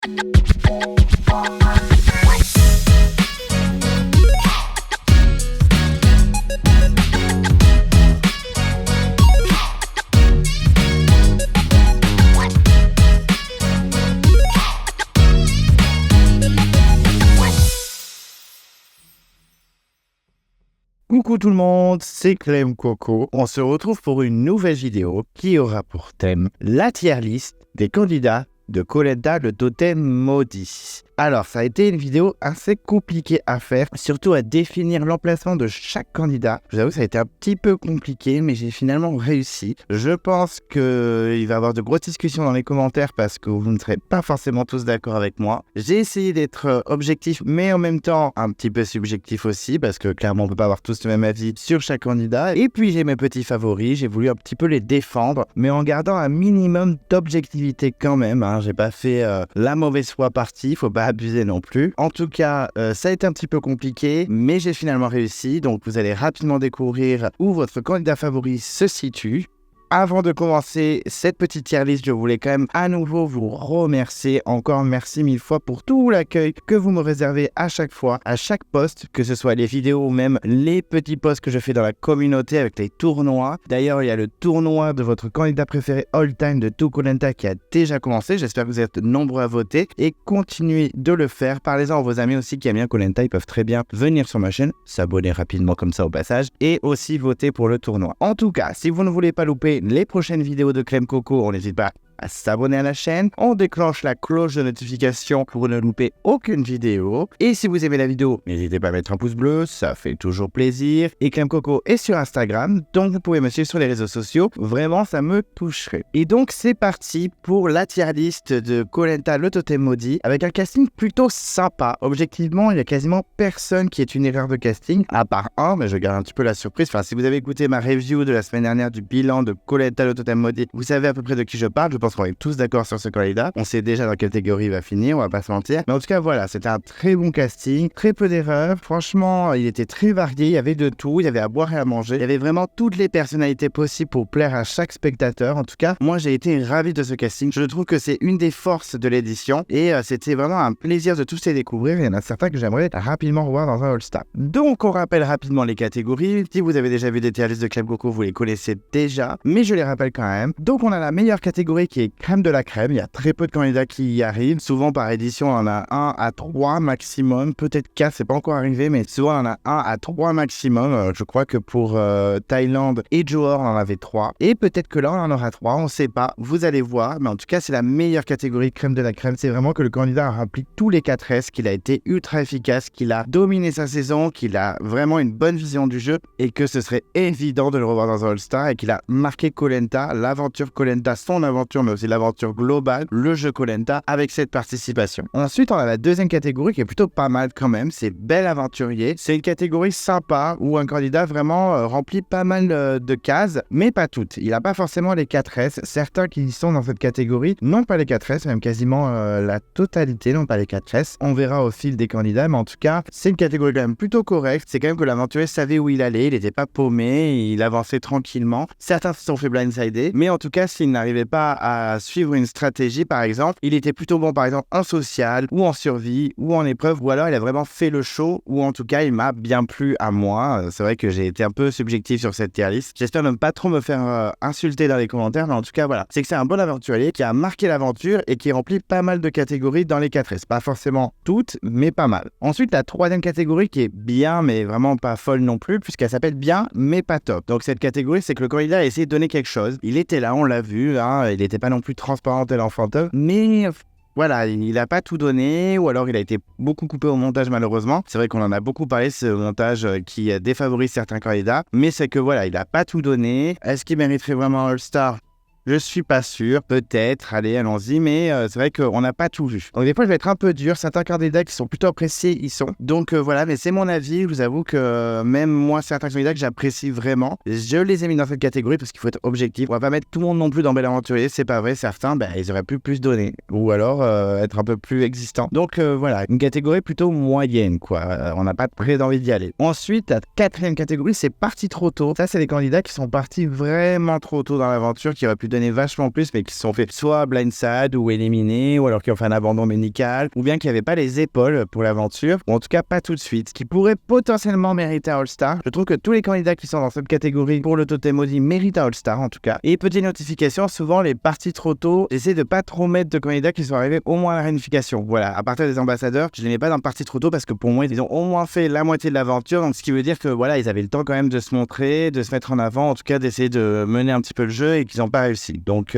Coucou tout le monde, c'est Clem Coco. On se retrouve pour une nouvelle vidéo qui aura pour thème la tier list des candidats de Koh Lanta, le totem maudit. Alors, ça a été une vidéo assez compliquée à faire, surtout à définir l'emplacement de chaque candidat. Je vous avoue, ça a été un petit peu compliqué, mais j'ai finalement réussi. Je pense qu'il va y avoir de grosses discussions dans les commentaires parce que vous ne serez pas forcément tous d'accord avec moi. J'ai essayé d'être objectif, mais en même temps un petit peu subjectif aussi, parce que clairement, on ne peut pas avoir tous le même avis sur chaque candidat. Et puis, j'ai mes petits favoris, j'ai voulu un petit peu les défendre, mais en gardant un minimum d'objectivité quand même. J'ai pas fait la mauvaise foi partie, faut pas abuser non plus. En tout cas, ça a été un petit peu compliqué, mais j'ai finalement réussi. Donc, vous allez rapidement découvrir où votre candidat favori se situe. Avant de commencer cette petite tier list, je voulais quand même à nouveau vous remercier. Encore merci mille fois pour tout l'accueil que vous me réservez à chaque fois, à chaque post, que ce soit les vidéos ou même les petits posts que je fais dans la communauté avec les tournois. D'ailleurs, il y a le tournoi de votre candidat préféré all-time de tout Koh Lanta qui a déjà commencé. J'espère que vous êtes nombreux à voter et continuez de le faire. Parlez-en à vos amis aussi qui aiment bien Koh Lanta. Ils peuvent très bien venir sur ma chaîne, s'abonner rapidement comme ça au passage et aussi voter pour le tournoi. En tout cas, si vous ne voulez pas louper les prochaines vidéos de Clem Coco, on n'hésite pas à s'abonner à la chaîne. On déclenche la cloche de notification pour ne louper aucune vidéo. Et si vous aimez la vidéo, n'hésitez pas à mettre un pouce bleu, ça fait toujours plaisir. Et Clem Coco est sur Instagram, donc vous pouvez me suivre sur les réseaux sociaux. Vraiment, ça me toucherait. Et donc, c'est parti pour la tier list de Koh Lanta, le totem maudit, avec un casting plutôt sympa. Objectivement, il y a quasiment personne qui est une erreur de casting, à part un, mais je garde un petit peu la surprise. Enfin, si vous avez écouté ma review de la semaine dernière du bilan de Koh Lanta, le totem maudit, vous savez à peu près de qui je parle. Je pense qu'on est tous d'accord sur ce candidat. On sait déjà dans quelle catégorie il va finir, on va pas se mentir. Mais en tout cas, voilà, c'était un très bon casting, très peu d'erreurs. Franchement, il était très varié, il y avait de tout, il y avait à boire et à manger. Il y avait vraiment toutes les personnalités possibles pour plaire à chaque spectateur. En tout cas, moi, j'ai été ravi de ce casting. Je trouve que c'est une des forces de l'édition et c'était vraiment un plaisir de tous les découvrir. Il y en a certains que j'aimerais rapidement revoir dans un All-Star. Donc, on rappelle rapidement les catégories. Si vous avez déjà vu des tier lists de Clem Coco, vous les connaissez déjà, mais je les rappelle quand même. Donc, on a la meilleure catégorie qui est crème de la crème. Il y a très peu de candidats qui y arrivent. Souvent par édition, on en a 1 à 3 maximum, peut-être 4, c'est pas encore arrivé, mais souvent on en a 1 à 3 maximum. Je crois que pour Thaïlande et Johor, on en avait 3. Et peut-être que là, on en aura 3, on sait pas. Vous allez voir, mais en tout cas, c'est la meilleure catégorie crème de la crème. C'est vraiment que le candidat a rempli tous les 4 S, qu'il a été ultra efficace, qu'il a dominé sa saison, qu'il a vraiment une bonne vision du jeu et que ce serait évident de le revoir dans un All-Star et qu'il a marqué Koh Lanta, l'aventure Koh Lanta, son aventure, mais aussi l'aventure globale, le jeu Koh Lanta avec cette participation. Ensuite, on a la deuxième catégorie qui est plutôt pas mal quand même, c'est bel aventurier. C'est une catégorie sympa où un candidat vraiment remplit pas mal de cases, mais pas toutes. Il n'a pas forcément les 4 S. Certains qui sont dans cette catégorie n'ont pas les 4 S, même quasiment la totalité n'ont pas les 4 S. On verra au fil des candidats, mais en tout cas, c'est une catégorie quand même plutôt correcte. C'est quand même que l'aventurier savait où il allait, il n'était pas paumé, il avançait tranquillement. Certains se sont fait blindsider, mais en tout cas, s'il n'arrivait pas à suivre une stratégie par exemple, il était plutôt bon par exemple en social ou en survie ou en épreuve ou alors il a vraiment fait le show ou en tout cas il m'a bien plu à moi. C'est vrai que j'ai été un peu subjectif sur cette tier list. J'espère ne pas trop me faire insulter dans les commentaires, mais en tout cas voilà, c'est que c'est un bon aventurier qui a marqué l'aventure et qui remplit pas mal de catégories dans les 4 S. Pas forcément toutes, mais pas mal. Ensuite, la troisième catégorie qui est bien mais vraiment pas folle non plus puisqu'elle s'appelle bien mais pas top. Donc cette catégorie, c'est que le candidat a essayé de donner quelque chose. Il était là, on l'a vu, il n'était pas non plus transparent et l'enfantin, mais voilà, il n'a pas tout donné, ou alors il a été beaucoup coupé au montage malheureusement. C'est vrai qu'on en a beaucoup parlé, ce montage qui défavorise certains candidats, mais c'est que voilà, il n'a pas tout donné. Est-ce qu'il mériterait vraiment un All-Star ? Je suis pas sûr, peut-être, allez, allons-y, mais c'est vrai qu'on n'a pas tout vu. Donc des fois, je vais être un peu dur, certains candidats qui sont plutôt appréciés, ils sont. Donc voilà, mais c'est mon avis, je vous avoue que même moi, certains candidats que j'apprécie vraiment, je les ai mis dans cette catégorie parce qu'il faut être objectif. On va pas mettre tout le monde non plus dans Bel Aventurier, c'est pas vrai, certains, ils auraient pu plus donner, ou alors être un peu plus existants. Donc voilà, une catégorie plutôt moyenne, quoi. On n'a pas très envie d'y aller. Ensuite, la quatrième catégorie, c'est parti trop tôt. Ça, c'est les candidats qui sont partis vraiment trop tôt dans l'aventure, qui auraient pu donner vachement plus, mais qui se sont fait soit blindside ou éliminés, ou alors qui ont fait un abandon médical, ou bien qui n'avaient pas les épaules pour l'aventure, ou en tout cas pas tout de suite, ce qui pourrait potentiellement mériter un All-Star. Je trouve que tous les candidats qui sont dans cette catégorie pour le Totem Maudit méritent un All-Star en tout cas. Et petite notification, souvent les parties trop tôt, j'essaie de pas trop mettre de candidats qui sont arrivés au moins à la réunification. Voilà, à partir des ambassadeurs, je les mets pas dans partie trop tôt parce que pour moi, ils ont au moins fait la moitié de l'aventure, donc ce qui veut dire que voilà, ils avaient le temps quand même de se montrer, de se mettre en avant, en tout cas d'essayer de mener un petit peu le jeu et qu'ils n'ont pas réussi. Donc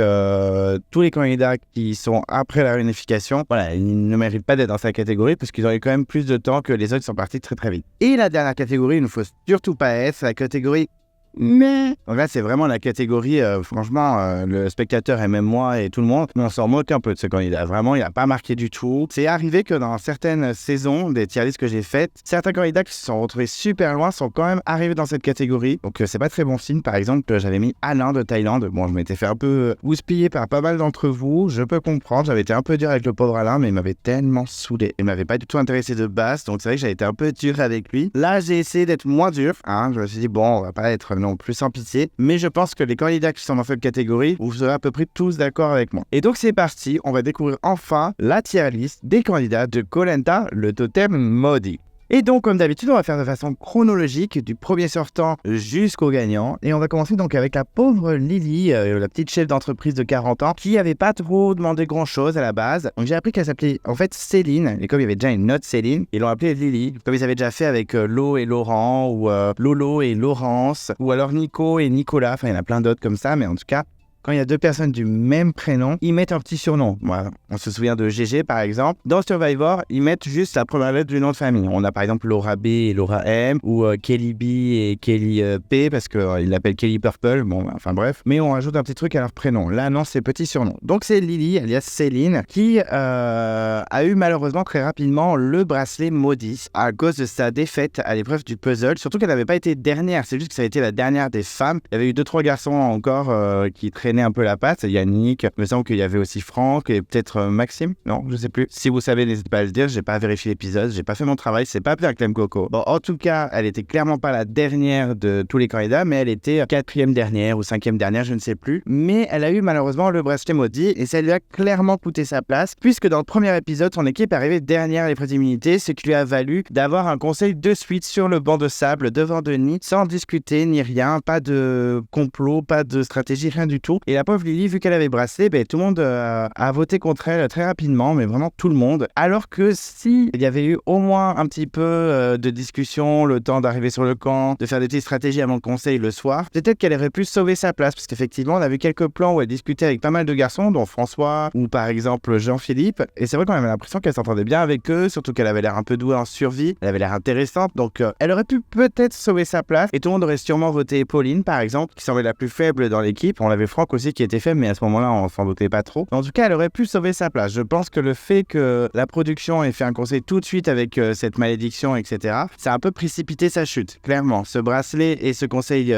tous les candidats qui sont après la réunification, voilà, ils ne méritent pas d'être dans cette catégorie parce qu'ils ont eu quand même plus de temps que les autres qui sont partis très très vite. Et la dernière catégorie, il ne faut surtout pas être, c'est la catégorie mais donc là c'est vraiment la catégorie franchement le spectateur et même moi et tout le monde on s'en moque un peu de ce candidat, vraiment il n'a pas marqué du tout. C'est arrivé que dans certaines saisons des tier lists que j'ai faites, certains candidats qui se sont retrouvés super loin sont quand même arrivés dans cette catégorie, donc c'est pas très bon signe. Par exemple j'avais mis Alain de Thaïlande, bon je m'étais fait un peu houspiller par pas mal d'entre vous, je peux comprendre, j'avais été un peu dur avec le pauvre Alain mais il m'avait tellement saoulé, il m'avait pas du tout intéressé de base, donc c'est vrai que j'avais été un peu dur avec lui. Là j'ai essayé d'être moins dur, je me suis dit bon on va pas être non plus sans pitié, mais je pense que les candidats qui sont dans cette catégorie, vous serez à peu près tous d'accord avec moi. Et donc c'est parti, on va découvrir enfin la tier list des candidats de Koh Lanta, le Totem Maudit. Et donc, comme d'habitude, on va faire de façon chronologique du premier sortant jusqu'au gagnant. Et on va commencer donc avec la pauvre Lily, la petite chef d'entreprise de 40 ans, qui n'avait pas trop demandé grand-chose à la base. Donc j'ai appris qu'elle s'appelait en fait Céline. Et comme il y avait déjà une autre Céline, ils l'ont appelée Lily. Comme ils avaient déjà fait avec Lo et Laurent, ou Lolo et Laurence, ou alors Nico et Nicolas. Enfin, il y en a plein d'autres comme ça, mais en tout cas... Quand il y a deux personnes du même prénom, ils mettent un petit surnom. Voilà. On se souvient de GG par exemple. Dans Survivor, ils mettent juste la première lettre du nom de famille. On a par exemple Laura B et Laura M, ou Kelly B et Kelly P, parce qu'ils l'appellent Kelly Purple. Bon, enfin bref. Mais on rajoute un petit truc à leur prénom. Là, non, c'est petit surnom. Donc c'est Lily, alias Céline, qui a eu malheureusement très rapidement le bracelet maudit à cause de sa défaite à l'épreuve du puzzle. Surtout qu'elle n'avait pas été dernière. C'est juste que ça a été la dernière des femmes. Il y avait eu 2-3 garçons encore qui traînaient un peu la patte. Yannick, il me semble qu'il y avait aussi Franck et peut-être Maxime, non, je sais plus. Si vous savez, n'hésitez pas à le dire, j'ai pas vérifié l'épisode, j'ai pas fait mon travail, c'est pas Pierre Clem Coco. Bon, en tout cas, elle était clairement pas la dernière de tous les candidats, mais elle était 4e dernière ou 5e dernière, je ne sais plus. Mais elle a eu malheureusement le bracelet maudit et ça lui a clairement coûté sa place, puisque dans le premier épisode, son équipe est arrivée dernière à l'épreuve d'immunité, ce qui lui a valu d'avoir un conseil de suite sur le banc de sable devant Denis, sans discuter ni rien, pas de complot, pas de stratégie, rien du tout. Et la pauvre Lily, vu qu'elle avait bracelet, tout le monde a voté contre elle très rapidement, mais vraiment tout le monde. Alors que si il y avait eu au moins un petit peu de discussion, le temps d'arriver sur le camp, de faire des petites stratégies avant le conseil le soir, peut-être qu'elle aurait pu sauver sa place, parce qu'effectivement, on a vu quelques plans où elle discutait avec pas mal de garçons, dont François ou par exemple Jean-Philippe. Et c'est vrai qu'on avait l'impression qu'elle s'entendait bien avec eux, surtout qu'elle avait l'air un peu douée en survie, elle avait l'air intéressante, donc elle aurait pu peut-être sauver sa place. Et tout le monde aurait sûrement voté Pauline, par exemple, qui semblait la plus faible dans l'équipe. On avait Franck aussi qui était faible, mais à ce moment-là, on s'en doutait pas trop. En tout cas, elle aurait pu sauver sa place. Je pense que le fait que la production ait fait un conseil tout de suite avec cette malédiction, etc., ça a un peu précipité sa chute. Clairement, ce bracelet et ce conseil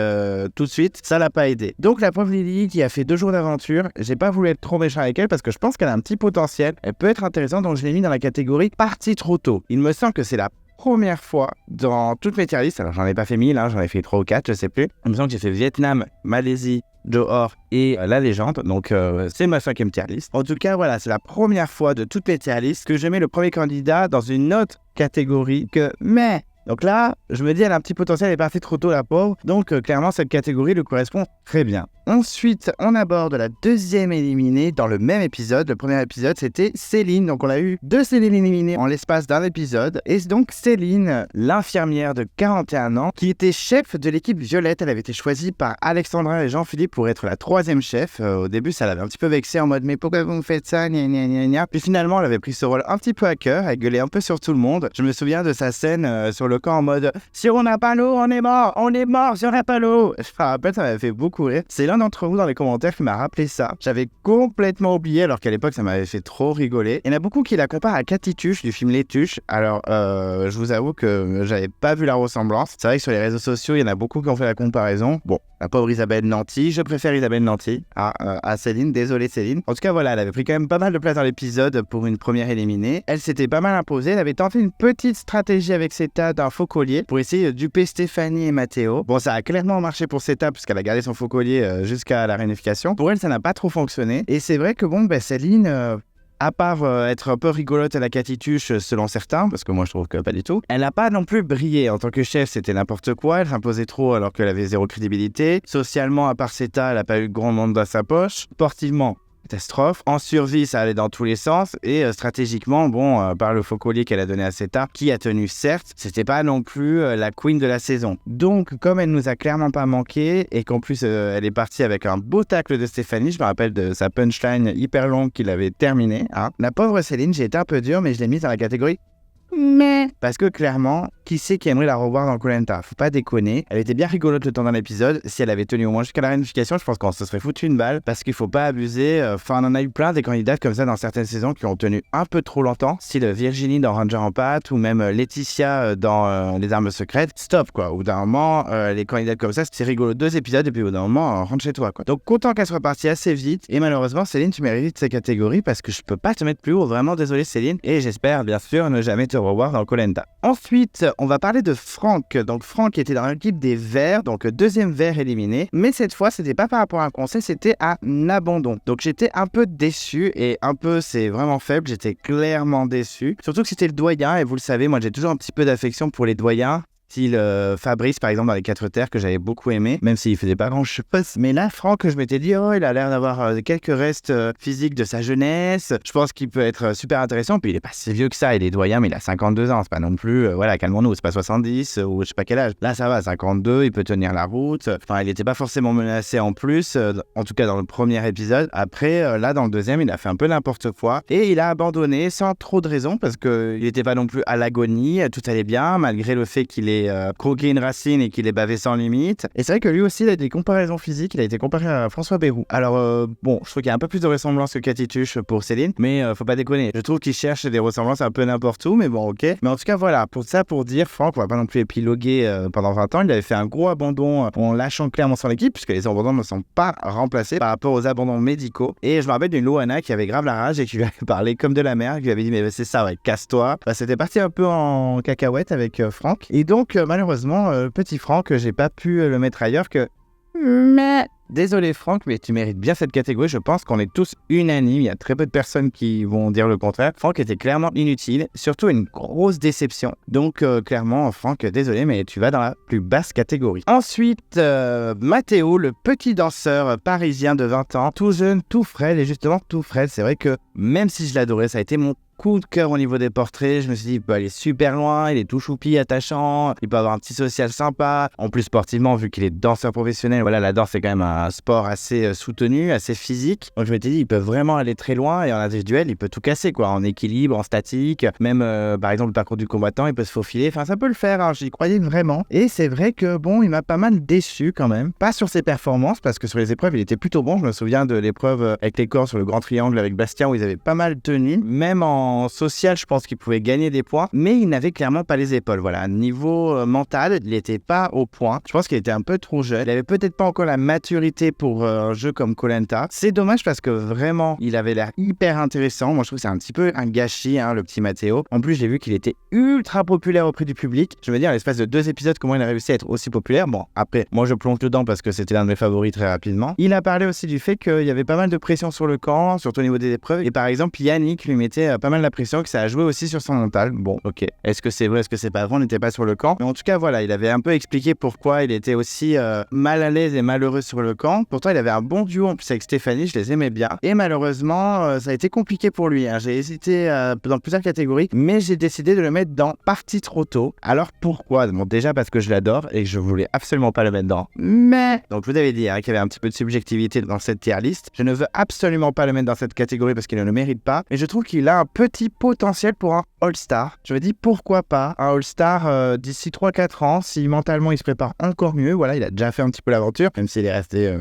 tout de suite, ça l'a pas aidé. Donc la pauvre Lily qui a fait 2 jours d'aventure, j'ai pas voulu être trop méchant avec elle parce que je pense qu'elle a un petit potentiel. Elle peut être intéressante, donc je l'ai mis dans la catégorie partie trop tôt. Il me semble que c'est la première fois dans toutes mes tier lists, alors j'en ai pas fait 1000, j'en ai fait 3 ou 4, je sais plus. Il me semble que j'ai fait Vietnam, Malaisie, Johor et la légende, donc c'est ma 5e tier list. En tout cas, voilà, c'est la première fois de toutes mes tier lists que je mets le premier candidat dans une autre catégorie que mais. Donc là, je me dis, elle a un petit potentiel, elle est partie trop tôt, la pauvre. Donc clairement, cette catégorie lui correspond très bien. Ensuite, on aborde la 2e éliminée dans le même épisode. Le premier épisode, c'était Céline. Donc on a eu 2 Céline éliminées en l'espace d'un épisode. Et c'est donc Céline, l'infirmière de 41 ans, qui était chef de l'équipe Violette. Elle avait été choisie par Alexandra et Jean-Philippe pour être la 3e chef. Au début, ça l'avait un petit peu vexée en mode « Mais pourquoi vous me faites ça ?» gna, gna, gna, gna. Puis finalement, elle avait pris ce rôle un petit peu à cœur. Elle gueulait un peu sur tout le monde. Je me souviens de sa scène sur le camp en mode « Si on n'a pas l'eau, on est mort si on n'a pas l'eau !» Je me rappelle, ça m'avait fait beaucoup rire. C'est l'un d'entre vous dans les commentaires qui m'a rappelé ça. J'avais complètement oublié alors qu'à l'époque ça m'avait fait trop rigoler. Il y en a beaucoup qui la comparent à Cathy Tuche du film Les Tuches. Alors je vous avoue que j'avais pas vu la ressemblance. C'est vrai que sur les réseaux sociaux il y en a beaucoup qui ont fait la comparaison. Bon, la pauvre Isabelle Nanty, je préfère Isabelle Nanty à Céline, désolé Céline. En tout cas voilà, elle avait pris quand même pas mal de place dans l'épisode pour une première éliminée. Elle s'était pas mal imposée, elle avait tenté une petite stratégie avec ses tas un faux collier pour essayer de duper Stéphanie et Matteo. Bon, ça a clairement marché pour Seta parce qu'elle a gardé son faux collier jusqu'à la réunification. Pour elle, ça n'a pas trop fonctionné. Et c'est vrai que Céline... à part être un peu rigolote à la catituche selon certains, parce que moi je trouve que pas du tout, elle n'a pas non plus brillé. En tant que chef, c'était n'importe quoi, elle s'imposait trop alors qu'elle avait zéro crédibilité. Socialement, à part Seta, elle n'a pas eu grand monde dans sa poche. Sportivement, catastrophe. En survie, ça allait dans tous les sens. Et stratégiquement, par le faux collier qu'elle a donné à Seta, qui a tenu certes, c'était pas non plus la queen de la saison. Donc, comme elle nous a clairement pas manqué, et qu'en plus elle est partie avec un beau tacle de Stéphanie, je me rappelle de sa punchline hyper longue qu'il avait terminée. La pauvre Céline, j'ai été un peu dur, mais je l'ai mise dans la catégorie mais parce que clairement, qui c'est qui aimerait la revoir dans Koh-Lanta? Faut pas déconner. Elle était bien rigolote le temps d'un épisode. Si elle avait tenu au moins jusqu'à la réunification, je pense qu'on se serait foutu une balle parce qu'il faut pas abuser. Enfin, on en a eu plein des candidates comme ça dans certaines saisons qui ont tenu un peu trop longtemps. Style Virginie dans Ranger en pâte ou même Laetitia dans Les Armes Secrètes. Stop quoi. Au bout d'un moment, les candidates comme ça, c'est rigolo 2 épisodes et puis au bout d'un moment, rentre chez toi quoi. Donc content qu'elle soit partie assez vite. Et malheureusement, Céline, tu mérites ces catégories parce que je peux pas te mettre plus haut. Vraiment désolé Céline. Et j'espère bien sûr ne jamais te revoir dans Koh-Lanta. Ensuite, on va parler de Franck. Donc Franck était dans l'équipe des Verts, donc deuxième Vert éliminé. Mais cette fois, c'était pas par rapport à un conseil, c'était un abandon. Donc j'étais un peu déçu et un peu, c'est vraiment faible, j'étais clairement déçu. Surtout que c'était le doyen et vous le savez, moi j'ai toujours un petit peu d'affection pour les doyens. Style Fabrice par exemple dans Les 4 Terres que j'avais beaucoup aimé, même s'il faisait pas grand chose. Mais là, Franck, je m'étais dit, il a l'air d'avoir quelques restes physiques de sa jeunesse. Je pense qu'il peut être super intéressant. Puis il est pas si vieux que ça, il est doyen, mais il a 52 ans. C'est pas non plus, calmons-nous, c'est pas 70 ou je sais pas quel âge. Là, ça va, 52, il peut tenir la route. Enfin, il était pas forcément menacé en plus, en tout cas dans le premier épisode. Après, là, dans le deuxième, il a fait un peu n'importe quoi et il a abandonné sans trop de raison parce qu'il était pas non plus à l'agonie. Tout allait bien, malgré le fait qu'il ait croqué une racine et qu'il est bavé sans limite. Et c'est vrai que lui aussi, il a des comparaisons physiques. Il a été comparé à François Bayrou. Alors, je trouve qu'il y a un peu plus de ressemblance que Cathy Tuche pour Céline, mais faut pas déconner. Je trouve qu'il cherche des ressemblances un peu n'importe où, mais bon, ok. Mais en tout cas, voilà, pour dire, Franck, on va pas non plus épiloguer pendant 20 ans. Il avait fait un gros abandon en lâchant clairement son équipe, puisque les abandons ne sont pas remplacés par rapport aux abandons médicaux. Et je me rappelle d'une Loana qui avait grave la rage et qui lui avait parlé comme de la mère, qui lui avait dit, mais c'est ça, ouais, casse-toi. C'était parti un peu en cacahuète avec Franck. Et donc, malheureusement, petit Franck, j'ai pas pu le mettre ailleurs que... Mais... Désolé Franck, mais tu mérites bien cette catégorie. Je pense qu'on est tous unanimes. Il y a très peu de personnes qui vont dire le contraire. Franck était clairement inutile, surtout une grosse déception. Donc clairement, Franck, désolé, mais tu vas dans la plus basse catégorie. Ensuite, Matteo, le petit danseur parisien de 20 ans, tout jeune, tout frais, et justement tout frais. C'est vrai que même si je l'adorais, ça a été mon coup de cœur au niveau des portraits. Je me suis dit, il peut aller super loin, il est tout choupi, attachant, il peut avoir un petit social sympa. En plus, sportivement, vu qu'il est danseur professionnel, voilà, la danse, c'est quand même un sport assez soutenu, assez physique. Donc, je m'étais dit, il peut vraiment aller très loin et en individuel, il peut tout casser, quoi, en équilibre, en statique. Même, par exemple, le parcours du combattant, il peut se faufiler. Enfin, ça peut le faire, hein, j'y croyais vraiment. Et c'est vrai que, il m'a pas mal déçu quand même. Pas sur ses performances, parce que sur les épreuves, il était plutôt bon. Je me souviens de l'épreuve avec les corps sur le grand triangle avec Bastien où ils avaient pas mal tenu. Même en social, je pense qu'il pouvait gagner des points, mais il n'avait clairement pas les épaules. Voilà, niveau mental, il n'était pas au point. Je pense qu'il était un peu trop jeune. Il avait peut-être pas encore la maturité pour un jeu comme Koh-Lanta. C'est dommage parce que vraiment, il avait l'air hyper intéressant. Moi, je trouve que c'est un petit peu un gâchis, le petit Matteo. En plus, j'ai vu qu'il était ultra populaire auprès du public. Je veux dire, à l'espace de 2 épisodes, comment il a réussi à être aussi populaire? Bon, après, moi, je plonge dedans parce que c'était l'un de mes favoris très rapidement. Il a parlé aussi du fait qu'il y avait pas mal de pression sur le camp, surtout au niveau des épreuves. Et par exemple, Yannick lui mettait pas mal la pression, que ça a joué aussi sur son mental. Bon, ok. Est-ce que c'est vrai, est-ce que c'est pas vrai? On n'était pas sur le camp. Mais en tout cas, voilà, il avait un peu expliqué pourquoi il était aussi mal à l'aise et malheureux sur le camp. Pourtant, il avait un bon duo en plus avec Stéphanie, je les aimais bien. Et malheureusement, ça a été compliqué pour lui. J'ai hésité dans plusieurs catégories, mais j'ai décidé de le mettre dans Parti trop tôt. Alors pourquoi? Bon, déjà parce que je l'adore et que je voulais absolument pas le mettre dans. Mais, donc je vous avais dit qu'il y avait un petit peu de subjectivité dans cette tier list. Je ne veux absolument pas le mettre dans cette catégorie parce qu'il ne le mérite pas. Et je trouve qu'il a un petit potentiel pour un All-Star. Je me dis pourquoi pas un All-Star d'ici 3-4 ans, si mentalement il se prépare encore mieux. Voilà, il a déjà fait un petit peu l'aventure, même s'il est resté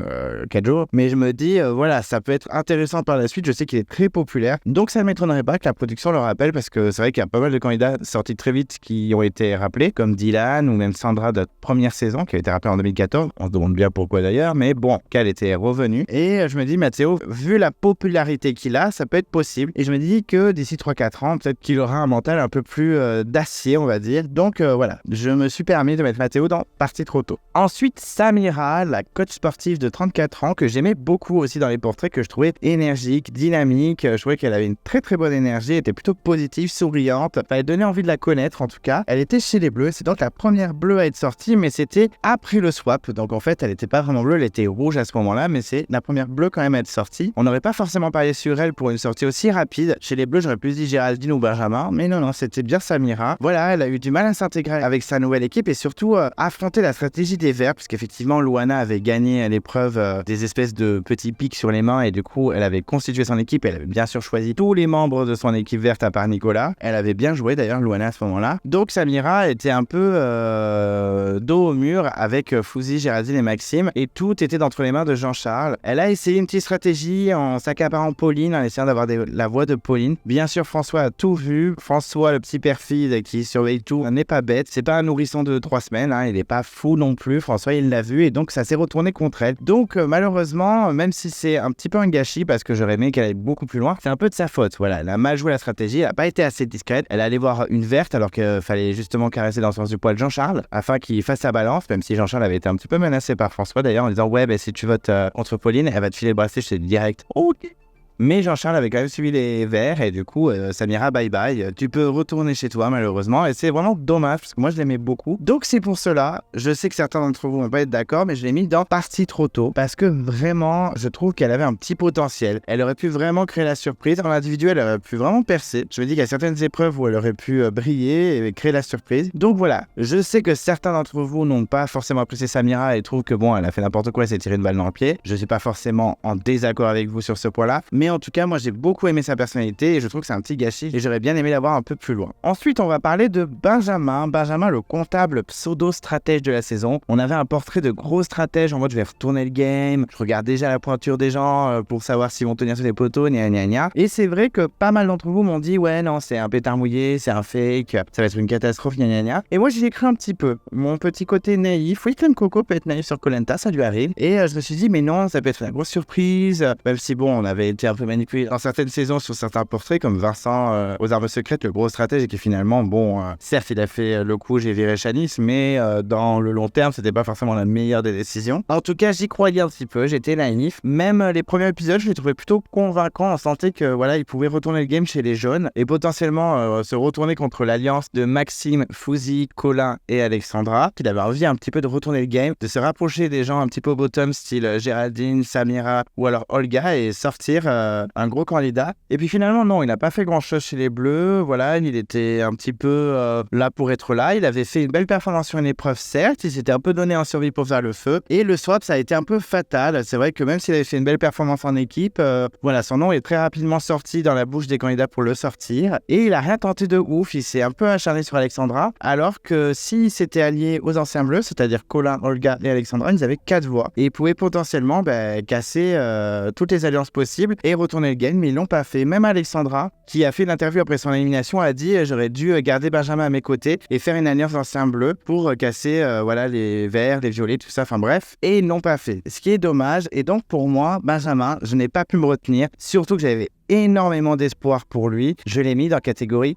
4 jours. Mais je me dis, voilà, ça peut être intéressant par la suite. Je sais qu'il est très populaire. Donc ça ne m'étonnerait pas que la production le rappelle parce que c'est vrai qu'il y a pas mal de candidats sortis très vite qui ont été rappelés, comme Dylan ou même Sandra de première saison qui a été rappelée en 2014. On se demande bien pourquoi d'ailleurs, mais bon, qu'elle était revenue. Et je me dis, Matteo, vu la popularité qu'il a, ça peut être possible. Et je me dis que d'ici 3-4 ans, peut-être qu'il aura un mental un peu plus d'acier, on va dire. Donc voilà, je me suis permis de mettre Mathéo dans partie trop tôt. Ensuite, Samira, la coach sportive de 34 ans, que j'aimais beaucoup aussi dans les portraits, que je trouvais énergique, dynamique. Je trouvais qu'elle avait une très très bonne énergie, elle était plutôt positive, souriante. Elle donnait envie de la connaître en tout cas. Elle était chez les Bleus, c'est donc la première bleue à être sortie, mais c'était après le swap. Donc en fait, elle n'était pas vraiment bleue, elle était rouge à ce moment-là, mais c'est la première bleue quand même à être sortie. On n'aurait pas forcément parié sur elle pour une sortie aussi rapide. Chez les Bleus, j'aurais plus dit Géraldine ou Benjamin, mais non, c'était bien Samira. Voilà, elle a eu du mal à s'intégrer avec sa nouvelle équipe et surtout affronter la stratégie des Verts, puisqu'effectivement, Luana avait gagné à l'épreuve des espèces de petits pics sur les mains et du coup, elle avait constitué son équipe. Elle avait bien sûr choisi tous les membres de son équipe verte à part Nicolas. Elle avait bien joué d'ailleurs, Luana, à ce moment-là. Donc Samira était un peu dos au mur avec Fouzi, Géraldine et Maxime et tout était entre les mains de Jean-Charles. Elle a essayé une petite stratégie en s'accaparant Pauline, en essayant d'avoir la voix de Pauline. Bien sûr, François a tout vu. François, le petit perfide qui surveille tout, n'est pas bête. C'est pas un nourrisson de 3 semaines, hein. Il est pas fou non plus. François, il l'a vu et donc ça s'est retourné contre elle. Donc malheureusement, même si c'est un petit peu un gâchis parce que j'aurais aimé qu'elle aille beaucoup plus loin, c'est un peu de sa faute. Voilà, elle a mal joué la stratégie, elle a pas été assez discrète. Elle est allée voir une verte alors qu'il fallait justement caresser dans le sens du poil Jean-Charles afin qu'il fasse sa balance, même si Jean-Charles avait été un petit peu menacé par François d'ailleurs en disant ouais, si tu votes contre Pauline, elle va te filer le bracelet, je te dis direct. Ok. Mais Jean-Charles avait quand même suivi les verts et du coup, Samira, bye bye. Tu peux retourner chez toi malheureusement et c'est vraiment dommage parce que moi je l'aimais beaucoup. Donc c'est pour cela, je sais que certains d'entre vous vont pas être d'accord, mais je l'ai mis dans partie trop tôt parce que vraiment, je trouve qu'elle avait un petit potentiel. Elle aurait pu vraiment créer la surprise. En individuel, elle aurait pu vraiment percer. Je me dis qu'il y a certaines épreuves où elle aurait pu briller et créer la surprise. Donc voilà, je sais que certains d'entre vous n'ont pas forcément apprécié Samira et trouvent que bon, elle a fait n'importe quoi, elle s'est tiré une balle dans le pied. Je suis pas forcément en désaccord avec vous sur ce point-là, mais en tout cas, moi j'ai beaucoup aimé sa personnalité et je trouve que c'est un petit gâchis et j'aurais bien aimé la voir un peu plus loin. Ensuite, on va parler de Benjamin. Benjamin, le comptable pseudo-stratège de la saison. On avait un portrait de gros stratège en mode je vais retourner le game, je regarde déjà la pointure des gens pour savoir s'ils vont tenir sur les poteaux, gna gna gna. Et c'est vrai que pas mal d'entre vous m'ont dit ouais non, c'est un pétard mouillé, c'est un fake, ça va être une catastrophe, gna gna gna. Et moi j'y ai cru un petit peu. Mon petit côté naïf, oui, Clem Coco peut être naïf sur Koh Lanta, ça lui arrive. Et je me suis dit mais non, ça peut être une grosse surprise, même si bon, on avait été un peu manipulé dans certaines saisons sur certains portraits comme Vincent aux armes secrètes, le gros stratège, et qui finalement, bon, certes il a fait le coup, j'ai viré Chanis, mais dans le long terme, c'était pas forcément la meilleure des décisions. En tout cas, j'y croyais un petit peu, j'étais naïf. Même les premiers épisodes, je les trouvais plutôt convaincants. On sentait que voilà, il pouvait retourner le game chez les jaunes et potentiellement se retourner contre l'alliance de Maxime, Fouzi, Colin et Alexandra, qu'il avait envie un petit peu de retourner le game, de se rapprocher des gens un petit peu au bottom, style Géraldine, Samira ou alors Olga, et sortir un gros candidat. Et puis finalement, non, il n'a pas fait grand-chose chez les Bleus. Voilà, il était un petit peu là pour être là. Il avait fait une belle performance sur une épreuve, certes. Il s'était un peu donné en survie pour faire le feu. Et le swap, ça a été un peu fatal. C'est vrai que même s'il avait fait une belle performance en équipe, voilà, son nom est très rapidement sorti dans la bouche des candidats pour le sortir. Et il a rien tenté de ouf. Il s'est un peu acharné sur Alexandra. Alors que s'il s'était allié aux anciens Bleus, c'est-à-dire Colin, Olga et Alexandra, ils avaient 4 voix. Et ils pouvaient potentiellement casser toutes les alliances possibles et retourner le game, mais ils l'ont pas fait. Même Alexandra, qui a fait une interview après son élimination, a dit j'aurais dû garder Benjamin à mes côtés et faire une alliance d'anciens bleus pour casser voilà, les verts, les violets, tout ça, enfin bref. Et ils l'ont pas fait. Ce qui est dommage. Et donc pour moi, Benjamin, je n'ai pas pu me retenir, surtout que j'avais énormément d'espoir pour lui. Je l'ai mis dans la catégorie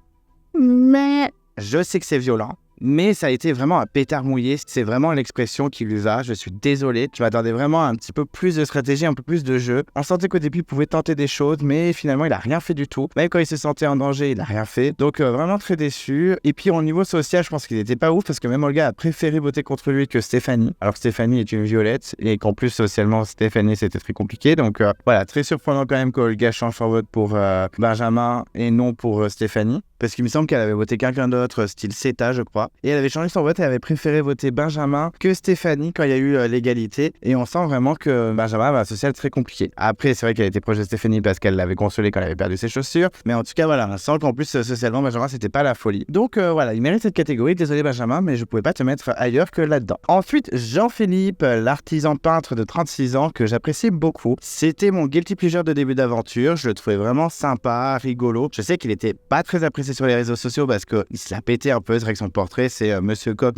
mais je sais que c'est violent. Mais ça a été vraiment un pétard mouillé, c'est vraiment l'expression qui lui va, je suis désolé. Je m'attendais vraiment à un petit peu plus de stratégie, un peu plus de jeu. On sentait qu'au début il pouvait tenter des choses, mais finalement il a rien fait du tout. Même quand il se sentait en danger, il a rien fait. Donc vraiment très déçu. Et puis au niveau social, je pense qu'il n'était pas ouf, parce que même Olga a préféré voter contre lui que Stéphanie. Alors que Stéphanie est une violette, et qu'en plus socialement Stéphanie c'était très compliqué. Donc voilà, très surprenant quand même qu'Olga change son vote pour Benjamin et non pour Stéphanie. Parce qu'il me semble qu'elle avait voté quelqu'un d'autre, style CETA, je crois. Et elle avait changé son vote, elle avait préféré voter Benjamin que Stéphanie quand il y a eu l'égalité. Et on sent vraiment que Benjamin avait un social très compliqué. Après, c'est vrai qu'elle était proche de Stéphanie parce qu'elle l'avait consolée quand elle avait perdu ses chaussures. Mais en tout cas, voilà, on sent qu'en plus, socialement, Benjamin, c'était pas la folie. Donc voilà, il mérite cette catégorie. Désolé Benjamin, mais je pouvais pas te mettre ailleurs que là-dedans. Ensuite, Jean-Philippe, l'artisan peintre de 36 ans que j'apprécie beaucoup. C'était mon guilty pleasure de début d'aventure. Je le trouvais vraiment sympa, rigolo. Je sais qu'il était pas très apprécié passer sur les réseaux sociaux parce qu'il se l'a pété un peu. C'est vrai que son portrait, c'est Monsieur Coq.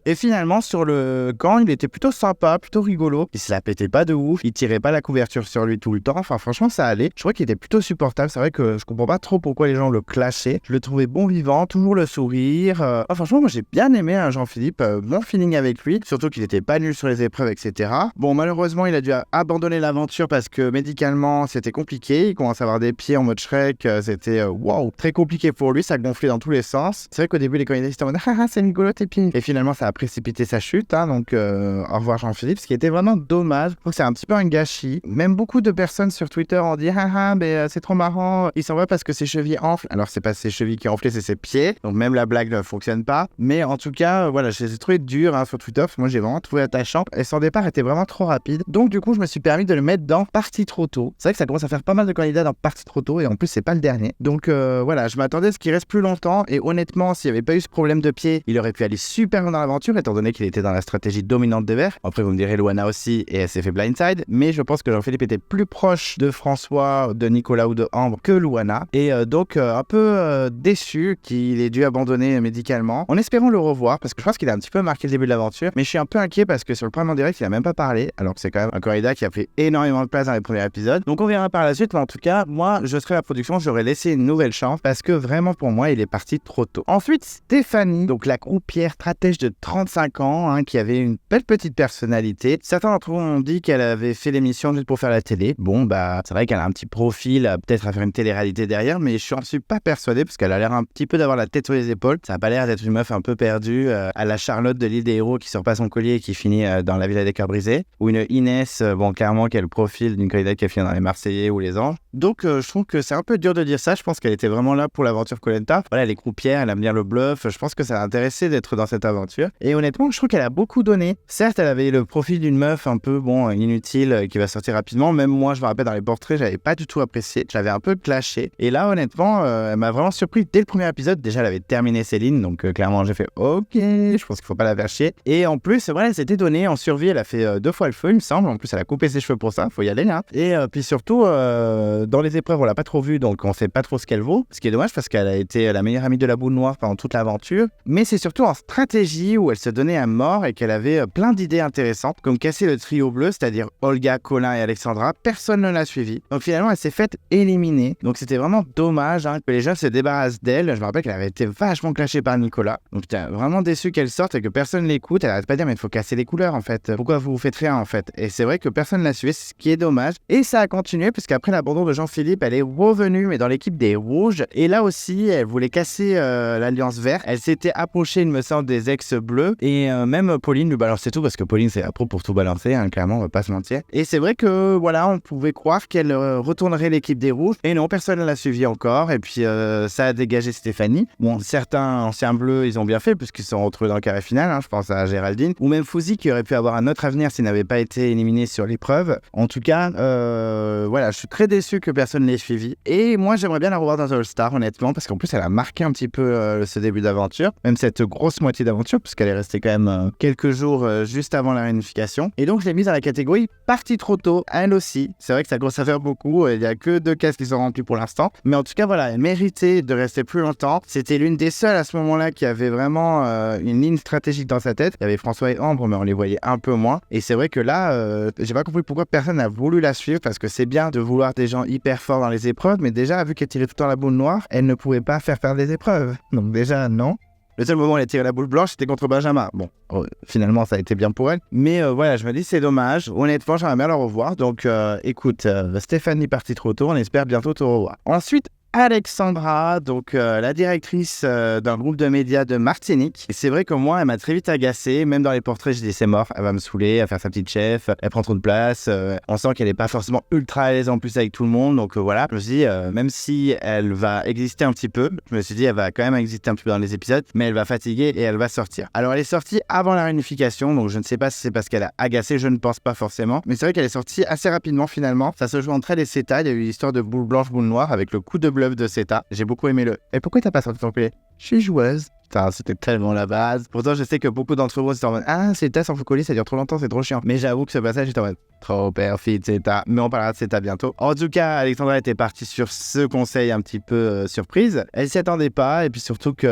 Et finalement, sur le camp, il était plutôt sympa, plutôt rigolo. Il se la pétait pas de ouf. Il tirait pas la couverture sur lui tout le temps. Enfin, franchement, ça allait. Je crois qu'il était plutôt supportable. C'est vrai que je comprends pas trop pourquoi les gens le clashaient. Je le trouvais bon vivant, toujours le sourire. Franchement, moi, j'ai bien aimé Jean-Philippe. Bon feeling avec lui. Surtout qu'il était pas nul sur les épreuves, etc. Bon, malheureusement, il a dû abandonner l'aventure parce que médicalement, c'était compliqué. Il commence à avoir des pieds en mode Shrek. C'était waouh, très compliqué pour lui. Ça gonflait dans tous les sens. C'est vrai qu'au début, les candidats étaient en mode ah, c'est rigolo tes pieds. Et finalement, ça a précipité sa chute. Donc, au revoir Jean-Philippe, ce qui était vraiment dommage. Je trouve que c'est un petit peu un gâchis. Même beaucoup de personnes sur Twitter ont dit mais c'est trop marrant. Il s'en va parce que ses chevilles enflent. Alors, c'est pas ses chevilles qui enflent, c'est ses pieds. Donc, même la blague ne fonctionne pas. Mais en tout cas, voilà, je les ai trouvés durs sur Twitter. Moi, j'ai vraiment trouvé attachant. Et son départ était vraiment trop rapide. Donc, du coup, je me suis permis de le mettre dans Parti trop tôt. C'est vrai que ça commence à faire pas mal de candidats dans Parti trop tôt. Et en plus, c'est pas le dernier. Donc, voilà, je m'attendais à ce qu'il reste plus longtemps. Et honnêtement, s'il n'y avait pas eu ce problème de pied, il aurait pu aller super loin dans l'aventure, étant donné qu'il était dans la stratégie dominante des Verts. Après, vous me direz Loana aussi, et elle s'est fait blindside. Mais je pense que Jean-Philippe était plus proche de François, de Nicolas ou de Ambre que Loana. Et donc, un peu déçu qu'il ait dû abandonner médicalement. En espérant le revoir, parce que je pense qu'il a un petit peu marqué le début de l'aventure. Mais je suis un peu inquiet parce que sur le premier direct, il a même pas parlé. Alors que c'est quand même un candidat qui a pris énormément de place dans les premiers épisodes. Donc, on verra par la suite. Mais en tout cas, moi, je serais à la production, j'aurais laissé une nouvelle chance parce que vraiment, pour moi, il est parti trop tôt. Ensuite, Stéphanie, donc la croupière stratège de 35 ans, qui avait une belle petite personnalité. Certains d'entre vous ont dit qu'elle avait fait l'émission juste pour faire la télé. Bon, bah, c'est vrai qu'elle a un petit profil, peut-être à faire une télé-réalité derrière, mais je n'en suis pas persuadé parce qu'elle a l'air un petit peu d'avoir la tête sur les épaules. Ça n'a pas l'air d'être une meuf un peu perdue, à la Charlotte de l'île des héros qui sort pas son collier et qui finit dans la Villa des Cœurs Brisés. Ou une Inès, bon, clairement, qui a le profil d'une candidate qui a fini dans les Marseillais ou les Anges. Donc, je trouve que c'est un peu dur de dire ça. Je pense qu'elle était vraiment là pour l'aventure Koh Lanta. Voilà, elle est croupière, elle aime bien le bluff. Je pense que ça l'a intéressé d'être dans cette aventure. Et honnêtement, je trouve qu'elle a beaucoup donné. Certes, elle avait le profil d'une meuf un peu, bon, inutile, qui va sortir rapidement. Même moi, je me rappelle dans les portraits, j'avais pas du tout apprécié. J'avais un peu clashé. Et là, honnêtement, elle m'a vraiment surpris dès le premier épisode. Déjà, elle avait terminé Céline. Donc, clairement, j'ai fait OK, je pense qu'il faut pas la faire chier. Et en plus, c'est vrai, elle s'était donnée en survie. Elle a fait 2 fois le feu, il me semble. En plus, elle a coupé ses cheveux pour ça. Faut y aller, là. Et puis surtout, dans les épreuves, on l'a pas trop vue. Donc, on sait pas trop ce qu'elle vaut. Ce qui est dommage parce qu'elle a été la meilleure amie de la boule noire pendant toute l'aventure. Mais c'est surtout en stratégie où elle se donnait à mort et qu'elle avait plein d'idées intéressantes, comme casser le trio bleu, c'est-à-dire Olga, Colin et Alexandra. Personne ne l'a suivi. Donc finalement, elle s'est faite éliminer. Donc c'était vraiment dommage que les gens se débarrassent d'elle. Je me rappelle qu'elle avait été vachement clashée par Nicolas. Donc j'étais vraiment déçu qu'elle sorte et que personne l'écoute. Elle arrête pas de dire mais il faut casser les couleurs en fait. Pourquoi vous faites rien en fait? Et c'est vrai que personne l'a suivi, ce qui est dommage. Et ça a continué puisqu'après l'abandon de Jean-Philippe, elle est revenue mais dans l'équipe des Rouges. Et là aussi, elle voulait casser l'Alliance Verte. Elle s'était approchée, il me semble, des ex-bleus. Et même Pauline lui balançait tout parce que Pauline c'est appro pour tout balancer, clairement, on va pas se mentir. Et c'est vrai que voilà, on pouvait croire qu'elle retournerait l'équipe des Rouges. Et non, personne ne l'a suivi encore. Et puis ça a dégagé Stéphanie. Bon, certains anciens bleus, ils ont bien fait puisqu'ils se sont retrouvés dans le carré final. Je pense à Géraldine. Ou même Fouzi qui aurait pu avoir un autre avenir s'il n'avait pas été éliminé sur l'épreuve. En tout cas, voilà, je suis très déçu que personne ne l'ait suivi. Et moi, j'aimerais bien la revoir dans All Star, honnêtement, parce qu'en plus, elle a marqué un petit peu ce début d'aventure. Même cette grosse moitié d'aventure, puisqu'elle est restée quand même quelques jours juste avant la réunification. Et donc, je l'ai mise dans la catégorie partie trop tôt, elle aussi. C'est vrai que ça commence à faire beaucoup. Il n'y a que 2 cases qui sont remplies pour l'instant. Mais en tout cas, voilà, elle méritait de rester plus longtemps. C'était l'une des seules à ce moment-là qui avait vraiment une ligne stratégique dans sa tête. Il y avait François et Ambre, mais on les voyait un peu moins. Et c'est vrai que là, j'ai pas compris pourquoi personne n'a voulu la suivre, parce que c'est bien de vouloir des gens hyper forts dans les épreuves, mais déjà, vu qu'elle tirait tout le temps la boule noire, elle ne pouvait pas faire des épreuves. Donc déjà, non. Le seul moment où elle a tiré la boule blanche, c'était contre Benjamin. Bon, finalement, ça a été bien pour elle. Mais voilà, je me dis, c'est dommage. Honnêtement, j'aimerais bien la revoir. Donc, écoute, Stéphanie partie trop tôt. On espère bientôt te revoir. Ensuite, Alexandra, donc la directrice d'un groupe de médias de Martinique. Et c'est vrai que moi, elle m'a très vite agacé. Même dans les portraits, je dis c'est mort, elle va me saouler, elle va faire sa petite chef, elle prend trop de place. On sent qu'elle n'est pas forcément ultra à l'aise en plus avec tout le monde. Donc voilà, je me suis dit, même si elle va exister un petit peu, je me suis dit, elle va quand même exister un petit peu dans les épisodes, mais elle va fatiguer et elle va sortir. Alors elle est sortie avant la réunification, donc je ne sais pas si c'est parce qu'elle a agacé, je ne pense pas forcément. Mais c'est vrai qu'elle est sortie assez rapidement finalement. Ça se joue entre elle et Seta. Il y a eu l'histoire de boule blanche, boule noire avec le coup de bluff de Seta. J'ai beaucoup aimé le. Et pourquoi t'as pas sorti ton collier? je suis joueuse. Putain, c'était tellement la base. Pourtant, je sais que beaucoup d'entre vous, c'est en mode ah, Ceta sans faux collier, ça dure trop longtemps, c'est trop chiant. Mais j'avoue que ce passage, j'étais en mode trop perfide, Ceta. Mais on parlera de Ceta bientôt. En tout cas, Alexandra était partie sur ce conseil un petit peu surprise. Elle s'y attendait pas, et puis surtout qu'elle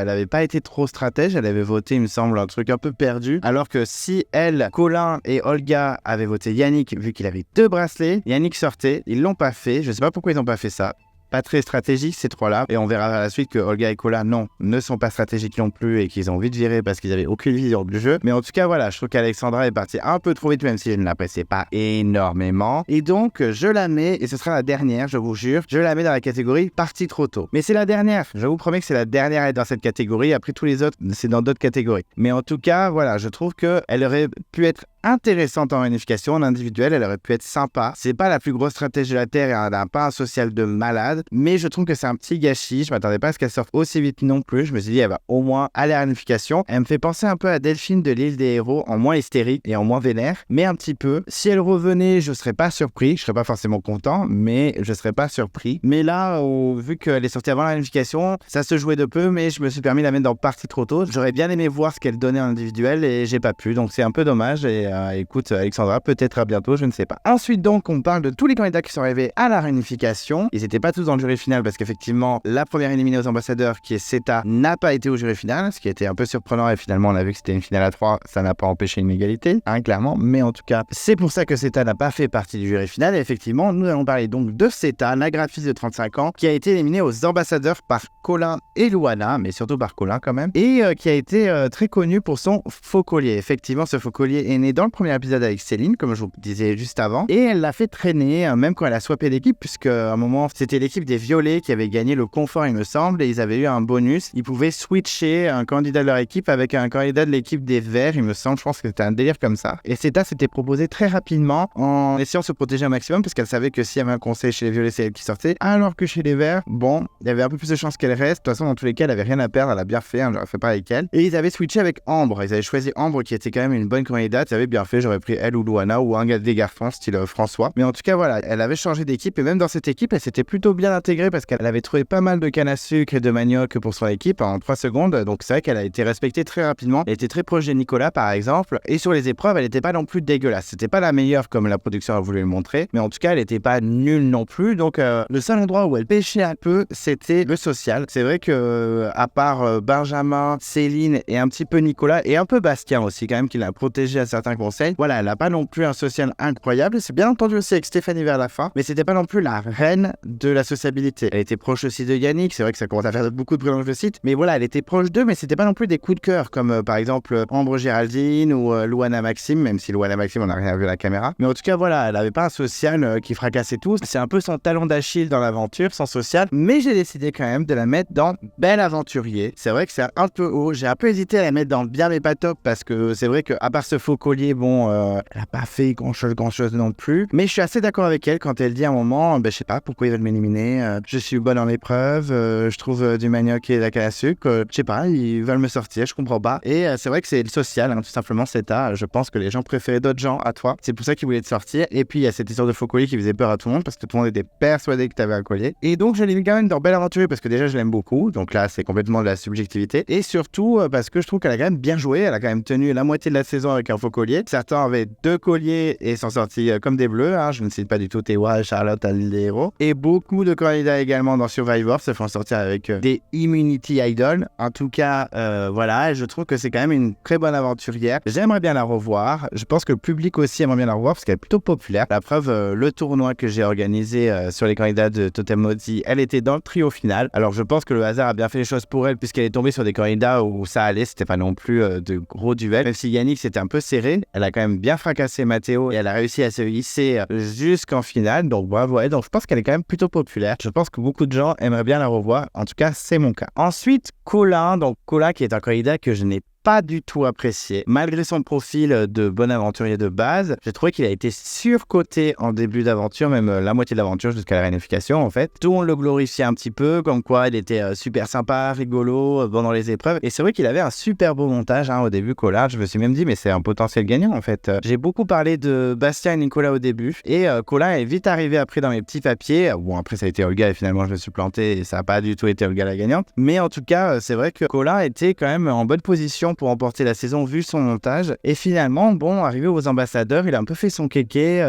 n'avait pas été trop stratège. Elle avait voté, il me semble, un truc un peu perdu. Alors que si elle, Colin et Olga avaient voté Yannick, vu qu'il avait 2 bracelets, Yannick sortait. Ils l'ont pas fait. Je sais pas pourquoi ils n'ont pas fait ça. Pas très stratégique ces 3-là, et on verra à la suite que Olga et Colin, non, ne sont pas stratégiques non plus et qu'ils ont vite viré parce qu'ils avaient aucune vision du jeu. Mais en tout cas, voilà, je trouve qu'Alexandra est partie un peu trop vite, même si je ne l'appréciais pas énormément. Et donc, je la mets, et ce sera la dernière, je vous jure, je la mets dans la catégorie partie trop tôt. Mais c'est la dernière, je vous promets que c'est la dernière à être dans cette catégorie. Après, tous les autres, c'est dans d'autres catégories. Mais en tout cas, voilà, je trouve qu'elle aurait pu être intéressante en réunification, en individuel, elle aurait pu être sympa. C'est pas la plus grosse stratégie de la Terre et elle n'a pas un social de malade, mais je trouve que c'est un petit gâchis. Je m'attendais pas à ce qu'elle sorte aussi vite non plus. Je me suis dit, elle va au moins aller à la réunification. Elle me fait penser un peu à Delphine de l'île des héros, en moins hystérique et en moins vénère, mais un petit peu. Si elle revenait, je serais pas surpris. Je serais pas forcément content, mais je serais pas surpris. Mais là, vu qu'elle est sortie avant la réunification, ça se jouait de peu, mais je me suis permis de la mettre dans partie trop tôt. J'aurais bien aimé voir ce qu'elle donnait en individuel et j'ai pas pu, donc c'est un peu dommage. Et écoute, Alexandra, peut-être à bientôt, je ne sais pas. Ensuite, donc, on parle de tous les candidats qui sont arrivés à la réunification. Ils n'étaient pas tous dans le jury final parce qu'effectivement, la première éliminée aux ambassadeurs, qui est Ceta, n'a pas été au jury final, ce qui était un peu surprenant. Et finalement, on a vu que c'était une finale à 3, ça n'a pas empêché une égalité, clairement. Mais en tout cas, c'est pour ça que Ceta n'a pas fait partie du jury final. Et effectivement, nous allons parler donc de Ceta, la graphiste de 35 ans, qui a été éliminée aux ambassadeurs par Colin et Luana, mais surtout par Colin quand même, et qui a été très connue pour son faux collier. Effectivement, ce faux collier est né dans le premier épisode avec Céline, comme je vous disais juste avant, et elle l'a fait traîner, même quand elle a swappé d'équipe, puisque à un moment, c'était l'équipe des violets qui avait gagné le confort, il me semble, et ils avaient eu un bonus. Ils pouvaient switcher un candidat de leur équipe avec un candidat de l'équipe des verts, il me semble, je pense que c'était un délire comme ça. Et Ceta s'était proposé très rapidement, en essayant de se protéger un maximum, parce qu'elle savait que s'il y avait un conseil chez les violets, c'est elle qui sortait, alors que chez les verts, bon, il y avait un peu plus de chances qu'elle reste. De toute façon, dans tous les cas, elle avait rien à perdre, elle a bien fait, j'aurais fait pas avec elle. Et ils avaient switché avec Ambre, ils avaient choisi Ambre, qui était quand même une bonne candidate, ils avaient bien fait, j'aurais pris elle ou Luana ou un des garçons style François. Mais en tout cas, voilà, elle avait changé d'équipe et même dans cette équipe, elle s'était plutôt bien intégrée parce qu'elle avait trouvé pas mal de canne à sucre et de manioc pour son équipe en 3 secondes. Donc c'est vrai qu'elle a été respectée très rapidement. Elle était très proche de Nicolas par exemple. Et sur les épreuves, elle n'était pas non plus dégueulasse. C'était pas la meilleure comme la production a voulu le montrer. Mais en tout cas, elle n'était pas nulle non plus. Donc le seul endroit où elle pêchait un peu, c'était le social. C'est vrai que à part Benjamin, Céline et un petit peu Nicolas et un peu Bastien aussi quand même qui l'a protégée à certains conseils. Voilà, elle n'a pas non plus un social incroyable. C'est bien entendu aussi avec Stéphanie vers la fin, mais c'était pas non plus la reine de la sociabilité. Elle était proche aussi de Yannick, c'est vrai que ça commence à faire beaucoup de bruit dans le site, mais voilà, elle était proche d'eux, mais c'était pas non plus des coups de cœur, comme par exemple Ambre Géraldine ou Luana Maxime, même si Luana Maxime, on n'a rien vu à la caméra. Mais en tout cas, voilà, elle avait pas un social qui fracassait tout. C'est un peu son talon d'Achille dans l'aventure, son social, mais j'ai décidé quand même de la mettre dans Bel Aventurier. C'est vrai que c'est un peu haut, j'ai un peu hésité à la mettre dans bien mais pas top, parce que c'est vrai que à part ce faux collier, bon, elle a pas fait grand chose non plus, mais je suis assez d'accord avec elle quand elle dit à un moment, je sais pas pourquoi ils veulent m'éliminer, je suis bonne en épreuve, je trouve du manioc et de la canne à sucre, je sais pas, ils veulent me sortir, je comprends pas. Et c'est vrai que c'est le social, tout simplement, je pense que les gens préféraient d'autres gens à toi, c'est pour ça qu'ils voulaient te sortir. Et puis il y a cette histoire de faux collier qui faisait peur à tout le monde parce que tout le monde était persuadé que t'avais un collier, et donc je l'ai mis quand même dans Belle Aventure parce que déjà je l'aime beaucoup, donc là c'est complètement de la subjectivité, et surtout parce que je trouve qu'elle a quand même bien joué, elle a quand même tenu la moitié de la saison avec un faux collier. Certains avaient 2 colliers et sont sortis comme des bleus, je ne cite pas du tout Tewa, Charlotte à l'île des héros, et beaucoup de candidats également dans Survivor se font sortir avec des Immunity Idols. En tout cas, voilà, je trouve que c'est quand même une très bonne aventurière. J'aimerais bien la revoir, je pense que le public aussi aimerait bien la revoir parce qu'elle est plutôt populaire. La preuve, le tournoi que j'ai organisé sur les candidats de Totem Maudit, elle était dans le trio final. Alors je pense que le hasard a bien fait les choses pour elle puisqu'elle est tombée sur des candidats où ça allait, c'était pas non plus de gros duels. Même si Yannick c'était un peu serré, elle a quand même bien fracassé Mathéo et elle a réussi à se hisser jusqu'en finale. Donc bravo, ouais, donc je pense qu'elle est quand même plutôt populaire. Je pense que beaucoup de gens aimeraient bien la revoir. En tout cas, c'est mon cas. Ensuite, Colin. Donc Colin qui est un candidat que je n'ai pas du tout apprécié. Malgré son profil de bon aventurier de base, j'ai trouvé qu'il a été surcoté en début d'aventure, même la moitié de l'aventure jusqu'à la réunification en fait. Tout on le glorifiait un petit peu, comme quoi il était super sympa, rigolo pendant les épreuves. Et c'est vrai qu'il avait un super beau montage au début, Collard. Je me suis même dit, mais c'est un potentiel gagnant en fait. J'ai beaucoup parlé de Bastien et Nicolas au début, et Collard est vite arrivé après dans mes petits papiers. Bon, après ça a été Olga et finalement je me suis planté et ça n'a pas du tout été Olga la gagnante. Mais en tout cas, c'est vrai que Collard était quand même en bonne position pour remporter la saison vu son montage. Et finalement, bon, arrivé aux ambassadeurs, il a un peu fait son kéké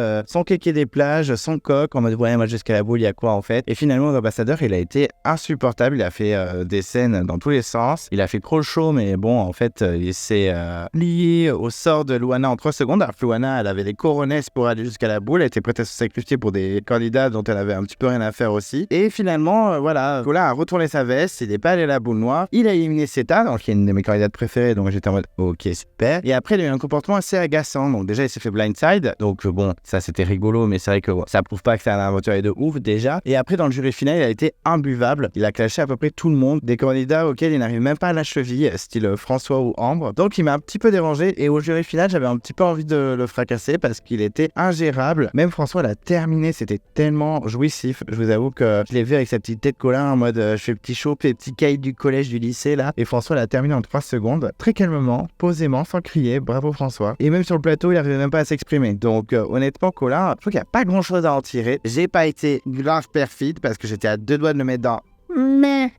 des plages, son coq, en mode ouais, moi jusqu'à la boule, il y a quoi en fait. Et finalement, aux ambassadeurs, il a été insupportable. Il a fait des scènes dans tous les sens. Il a fait trop le show, mais bon, en fait, il s'est lié au sort de Luana en 3 secondes. Alors que Luana, elle avait les coronesses pour aller jusqu'à la boule. Elle était prête à se sacrifier pour des candidats dont elle avait un petit peu rien à faire aussi. Et finalement, voilà, Collard a retourné sa veste. Il n'est pas allé à la boule noire. Il a éliminé Seta, donc qui est une de mes candidates préférées. Donc j'étais en mode ok, super. Et après, il a eu un comportement assez agaçant. Donc déjà, il s'est fait blindside. Donc bon, ça c'était rigolo, mais c'est vrai que ça prouve pas que c'est un aventurier de ouf déjà. Et après, dans le jury final, il a été imbuvable. Il a clashé à peu près tout le monde, des candidats auxquels il n'arrive même pas à la cheville, style François ou Ambre. Donc il m'a un petit peu dérangé. Et au jury final, j'avais un petit peu envie de le fracasser parce qu'il était ingérable. Même François l'a terminé, c'était tellement jouissif. Je vous avoue que je l'ai vu avec sa petite tête Colin en mode je fais petit show, petit cahier du collège, du lycée là. Et François l'a terminé en 3 secondes, très calmement, posément, sans crier. Bravo François. Et même sur le plateau, il n'arrivait même pas à s'exprimer. Donc honnêtement, Colin, je trouve qu'il n'y a pas grand chose à en tirer. J'ai pas été grave perfide parce que j'étais à 2 doigts de le mettre dans.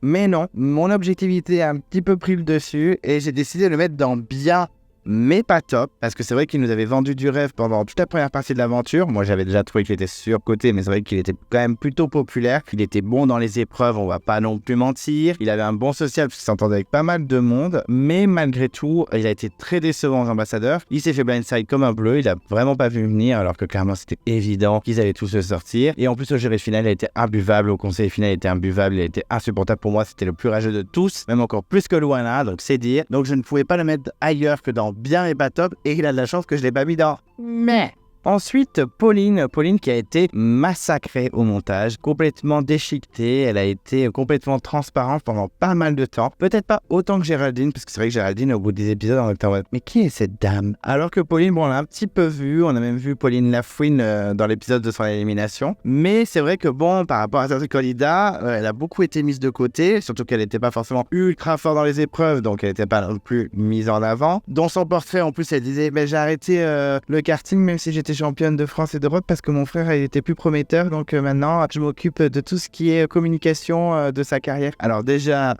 Mais non, mon objectivité a un petit peu pris le dessus et j'ai décidé de le mettre dans bien, mais pas top, parce que c'est vrai qu'il nous avait vendu du rêve pendant toute la première partie de l'aventure. Moi j'avais déjà trouvé qu'il était surcoté, mais c'est vrai qu'il était quand même plutôt populaire. Il était bon dans les épreuves, on va pas non plus mentir. Il avait un bon social parce qu'il s'entendait avec pas mal de monde, mais malgré tout, il a été très décevant aux ambassadeurs. Il s'est fait blindside comme un bleu, il a vraiment pas vu venir, alors que clairement c'était évident qu'ils allaient tous se sortir. Et en plus au jury final, il a été imbuvable, au conseil final, il était imbuvable, il a été insupportable pour moi. C'était le plus rageux de tous, même encore plus que Luana, donc c'est dire. Donc je ne pouvais pas le mettre ailleurs que dans bien et pas top, et il a de la chance que je l'ai pas mis dans mais. Ensuite, Pauline qui a été massacrée au montage, complètement déchiquetée, elle a été complètement transparente pendant pas mal de temps. Peut-être pas autant que Géraldine, parce que c'est vrai que Géraldine, au bout des épisodes, on était en mode mais qui est cette dame? Alors que Pauline, bon, on l'a un petit peu vu, on a même vu Pauline Lafouine dans l'épisode de son élimination. Mais c'est vrai que bon, par rapport à certains candidats, elle a beaucoup été mise de côté, surtout qu'elle n'était pas forcément ultra forte dans les épreuves, donc elle n'était pas non plus mise en avant. Dans son portrait, en plus, elle disait mais j'ai arrêté le karting même si j'étais championne de France et d'Europe parce que mon frère il était plus prometteur, donc maintenant je m'occupe de tout ce qui est communication de sa carrière. Alors déjà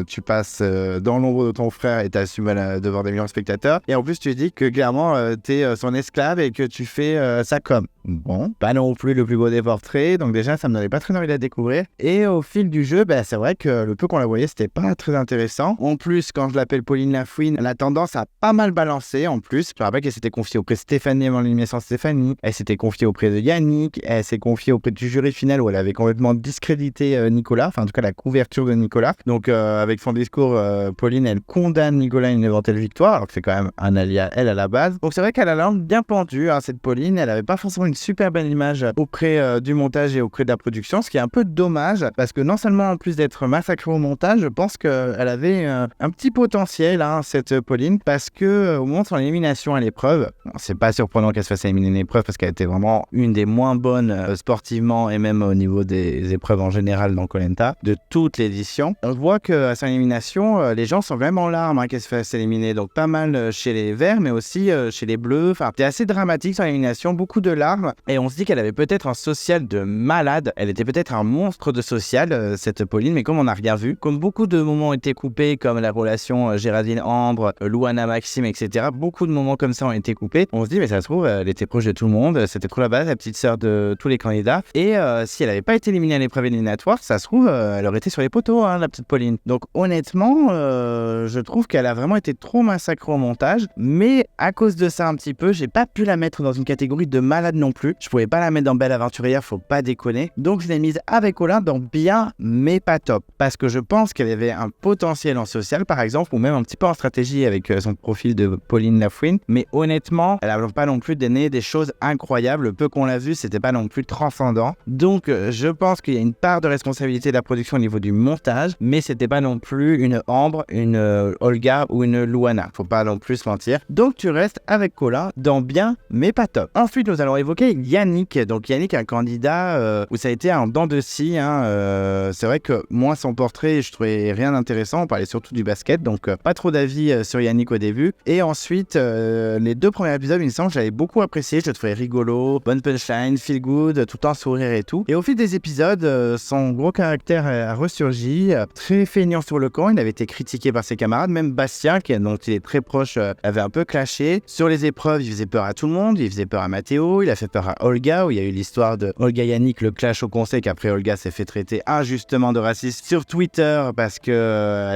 tu passes dans l'ombre de ton frère et t'assumes devant des millions de spectateurs, et en plus tu dis que clairement t'es son esclave et que tu fais sa com. Bon, pas non plus le plus beau des portraits, donc déjà ça me donnait pas très envie de la découvrir. Et au fil du jeu, c'est vrai que le peu qu'on la voyait c'était pas très intéressant. En plus, quand je l'appelle Pauline Lafouine, elle a tendance à pas mal balancer. En plus, je me rappelle qu'elle s'était confiée auprès de Stéphanie avant l'élimination de Stéphanie, elle s'était confiée auprès de Yannick, elle s'est confiée auprès du jury final où elle avait complètement discrédité Nicolas, enfin en tout cas la couverture de Nicolas. Donc avec son discours, Pauline elle condamne Nicolas à une éventuelle victoire, alors que c'est quand même un allié à elle à la base. Donc c'est vrai qu'elle a la langue bien pendue, cette Pauline, elle avait pas forcément une super belle image auprès du montage et auprès de la production, ce qui est un peu dommage parce que non seulement en plus d'être massacrée au montage, je pense qu'elle avait un petit potentiel, cette Pauline, parce que au moment de son élimination à l'épreuve, c'est pas surprenant qu'elle se fasse éliminer une épreuve parce qu'elle était vraiment une des moins bonnes sportivement et même au niveau des épreuves en général dans Koh-Lanta de toute l'édition. On voit qu'à son élimination, les gens sont vraiment en larmes qu'elle se fasse éliminer, donc pas mal chez les verts mais aussi chez les bleus. Enfin, c'était assez dramatique son élimination, beaucoup de larmes. Et on se dit qu'elle avait peut-être un social de malade. Elle était peut-être un monstre de social, cette Pauline, mais comme on n'a rien vu, comme beaucoup de moments ont été coupés, comme la relation Géraldine-Ambre, Luana-Maxime, etc., beaucoup de moments comme ça ont été coupés. On se dit, mais ça se trouve, elle était proche de tout le monde, c'était trop la base, la petite sœur de tous les candidats. Et si elle n'avait pas été éliminée à l'épreuve éliminatoire, ça se trouve, elle aurait été sur les poteaux, la petite Pauline. Donc honnêtement, je trouve qu'elle a vraiment été trop massacrée au montage, mais à cause de ça un petit peu, j'ai pas pu la mettre dans une catégorie de malade non plus. Je pouvais pas la mettre dans Belle Aventurière, faut pas déconner. Donc je l'ai mise avec Olin dans bien, mais pas top. Parce que je pense qu'elle avait un potentiel en social, par exemple, ou même un petit peu en stratégie avec son profil de Pauline Lafouine. Mais honnêtement, elle n'a pas non plus des donné des choses incroyables. Le peu qu'on l'a vu, c'était pas non plus transcendant. Donc, je pense qu'il y a une part de responsabilité de la production au niveau du montage, mais c'était pas non plus une Ambre, une Olga ou une Luana. Faut pas non plus se mentir. Donc, tu restes avec Colin dans bien, mais pas top. Ensuite, nous allons évoquer Yannick. Donc, Yannick, un candidat où ça a été un dent de scie. C'est vrai que moi, son portrait, je trouvais rien d'intéressant. On parlait surtout du basket, donc pas trop d'avis sur Yannick au début. Et ensuite, les 2 premiers épisodes, il me semble, j'avais beaucoup apprécié. Je le trouvais rigolo, bonne punchline, feel good, tout en sourire et tout. Et au fil des épisodes, son gros caractère a ressurgi, très feignant sur le camp. Il avait été critiqué par ses camarades, même Bastien, dont il est très proche, avait un peu clashé. Sur les épreuves, il faisait peur à tout le monde. Il faisait peur à Mathéo, il a fait peur à Olga, où il y a eu l'histoire de Olga-Yannick, le clash au conseil, qu'après Olga s'est fait traiter injustement de raciste sur Twitter parce qu'elle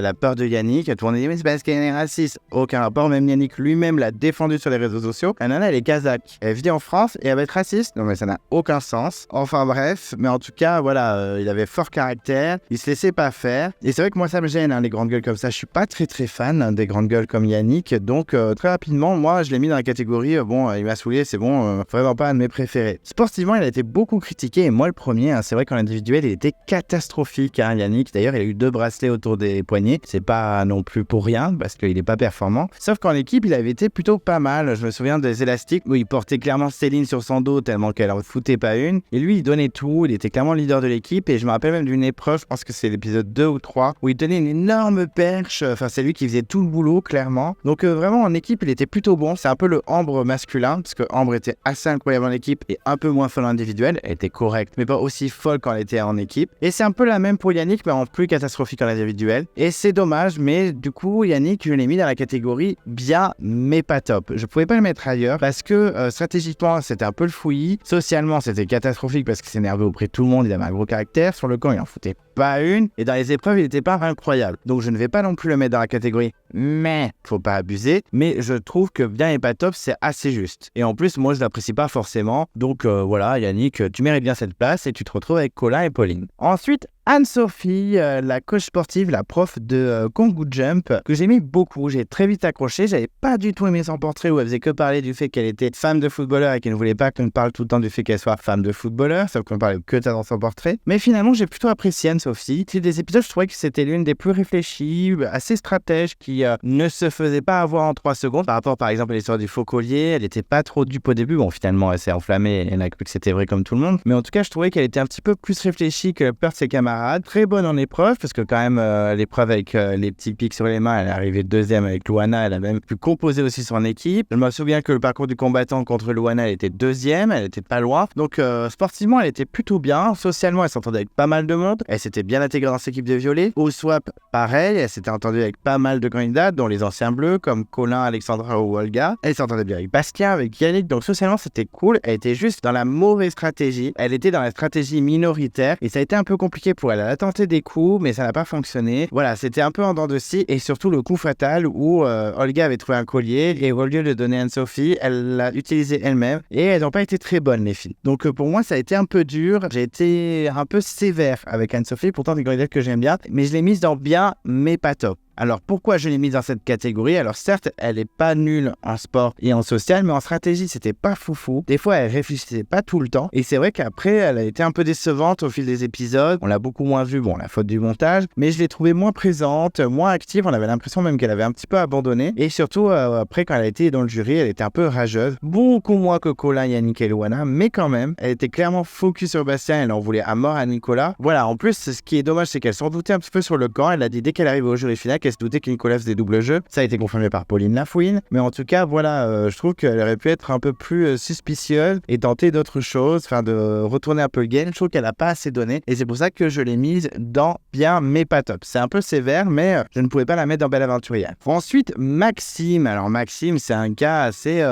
a peur de Yannick. Tout le monde dit mais c'est parce qu'elle est raciste. Aucun rapport, même Yannick lui-même l'a défendu sur les réseaux sociaux. La nana, elle est kazakh. Elle vit en France et elle va être raciste. Non mais ça n'a aucun sens. Enfin bref, mais en tout cas, voilà, il avait fort caractère, il se laissait pas faire. Et c'est vrai que moi ça me gêne, les grandes gueules comme ça. Je suis pas très fan des grandes gueules comme Yannick. Donc très rapidement, moi je l'ai mis dans la catégorie, il m'a saoulé, c'est bon, vraiment pas un de mes préférés. Sportivement, il a été beaucoup critiqué et moi le premier, c'est vrai qu'en individuel, il était catastrophique, Yannick. D'ailleurs, il a eu 2 bracelets autour des poignets. C'est pas non plus pour rien parce qu'il est pas performant. Sauf qu'en équipe, il avait été plutôt pas mal. Je me souviens des élastiques où il portait clairement Céline sur son dos tellement qu'elle en foutait pas une. Et lui, il donnait tout. Il était clairement leader de l'équipe. Et je me rappelle même d'une épreuve, je pense que c'est l'épisode 2 ou 3, où il tenait une énorme perche. Enfin, c'est lui qui faisait tout le boulot, clairement. Donc vraiment, en équipe, il était plutôt bon. C'est un peu le Ambre masculin parce que Ambre était assez incroyable en équipe et un peu moins folle en individuel. Elle était correcte, mais pas aussi folle quand elle était en équipe. Et c'est un peu la même pour Yannick, mais en plus catastrophique en individuel. Et c'est dommage, mais du coup, Yannick, je l'ai mis dans la catégorie bien, mais pas top. Je pouvais pas le mettre ailleurs parce que stratégiquement, c'était un peu le fouillis. Socialement, c'était catastrophique parce qu'il s'énervait auprès de tout le monde. Il avait un gros caractère. Sur le camp, il en foutait pas une. Et dans les épreuves, il était pas incroyable. Donc, je ne vais pas non plus le mettre dans la catégorie mais faut pas abuser. Mais je trouve que bien et pas top, c'est assez juste. Et en plus, moi, je l'apprécie pas forcément. Donc voilà, Yannick, tu mérites bien cette place et tu te retrouves avec Colin et Pauline. Ensuite, Anne-Sophie, la coach sportive, la prof de Kongu Jump, que j'ai mis beaucoup, j'ai très vite accroché, j'avais pas du tout aimé son portrait où elle faisait que parler du fait qu'elle était femme de footballeur et qu'elle ne voulait pas qu'on parle tout le temps du fait qu'elle soit femme de footballeur, sauf qu'on parlait que dans son portrait. Mais finalement, j'ai plutôt apprécié Anne-Sophie. C'est des épisodes, je trouvais que c'était l'une des plus réfléchies, assez stratège, qui ne se faisait pas avoir en 3 secondes. Par rapport, par exemple, à l'histoire du faux collier, elle était pas trop dupe au début. Bon, finalement, elle s'est enflammée et elle a cru que c'était vrai comme tout le monde. Mais en tout cas, je trouvais qu'elle était un petit peu plus réfléchie que la plupart de ses camarades. Très bonne en épreuve, parce que quand même, l'épreuve avec les petits pics sur les mains, elle est arrivée 2e avec Luana. Elle a même pu composer aussi son équipe. Je me souviens que le parcours du combattant contre Luana, elle était 2e, elle était pas loin. Donc, sportivement, elle était plutôt bien. Socialement, elle s'entendait avec pas mal de monde. Elle s'était bien intégrée dans cette équipe de violet. Au swap, pareil, elle s'était entendue avec pas mal de candidats, dont les anciens bleus, comme Colin, Alexandra ou Olga. Elle s'entendait bien avec Bastien, avec Yannick. Donc, socialement, c'était cool. Elle était juste dans la mauvaise stratégie. Elle était dans la stratégie minoritaire et ça a été un peu compliqué pour elle. Elle a tenté des coups, mais ça n'a pas fonctionné. Voilà, c'était un peu en dents de scie et surtout le coup fatal où Olga avait trouvé un collier et au lieu de le donner à Anne-Sophie, elle l'a utilisé elle-même et elles n'ont pas été très bonnes, les filles. Donc, pour moi, ça a été un peu dur. J'ai été un peu sévère avec Anne-Sophie, pourtant des candidates que j'aime bien, mais je l'ai mise dans bien, mais pas top. Alors pourquoi je l'ai mise dans cette catégorie? Alors certes, elle est pas nulle en sport et en social, mais en stratégie, c'était pas foufou. Des fois, elle réfléchissait pas tout le temps. Et c'est vrai qu'après, elle a été un peu décevante au fil des épisodes. On l'a beaucoup moins vue, bon, la faute du montage, mais je l'ai trouvée moins présente, moins active. On avait l'impression même qu'elle avait un petit peu abandonné. Et surtout, après, quand elle a été dans le jury, elle était un peu rageuse. Beaucoup moins que Colin, Yannick et Luana, mais quand même, elle était clairement focus sur Bastien. Elle en voulait à mort à Nicolas. Voilà, en plus, ce qui est dommage, c'est qu'elle s'en doutait un petit peu sur le camp. Elle a dit dès qu'elle arrive au jury final, qu'elle se doutait que Nicolas faisait double jeu. Ça a été confirmé par Pauline Lafouine. Mais en tout cas, voilà, je trouve qu'elle aurait pu être un peu plus suspicieuse et tenter d'autres choses, enfin de retourner un peu le game. Je trouve qu'elle n'a pas assez donné. Et c'est pour ça que je l'ai mise dans bien, mais pas top. C'est un peu sévère, mais je ne pouvais pas la mettre dans Belle Aventurière. Ensuite, Maxime. Alors Maxime, c'est un cas assez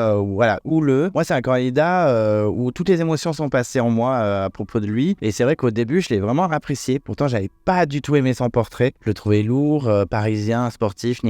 houleux. Moi, c'est un candidat où toutes les émotions sont passées en moi à propos de lui. Et c'est vrai qu'au début, je l'ai vraiment apprécié. Pourtant, j'avais pas du tout aimé son portrait. Je le trouvais lourd, parisien. parisien, sportif,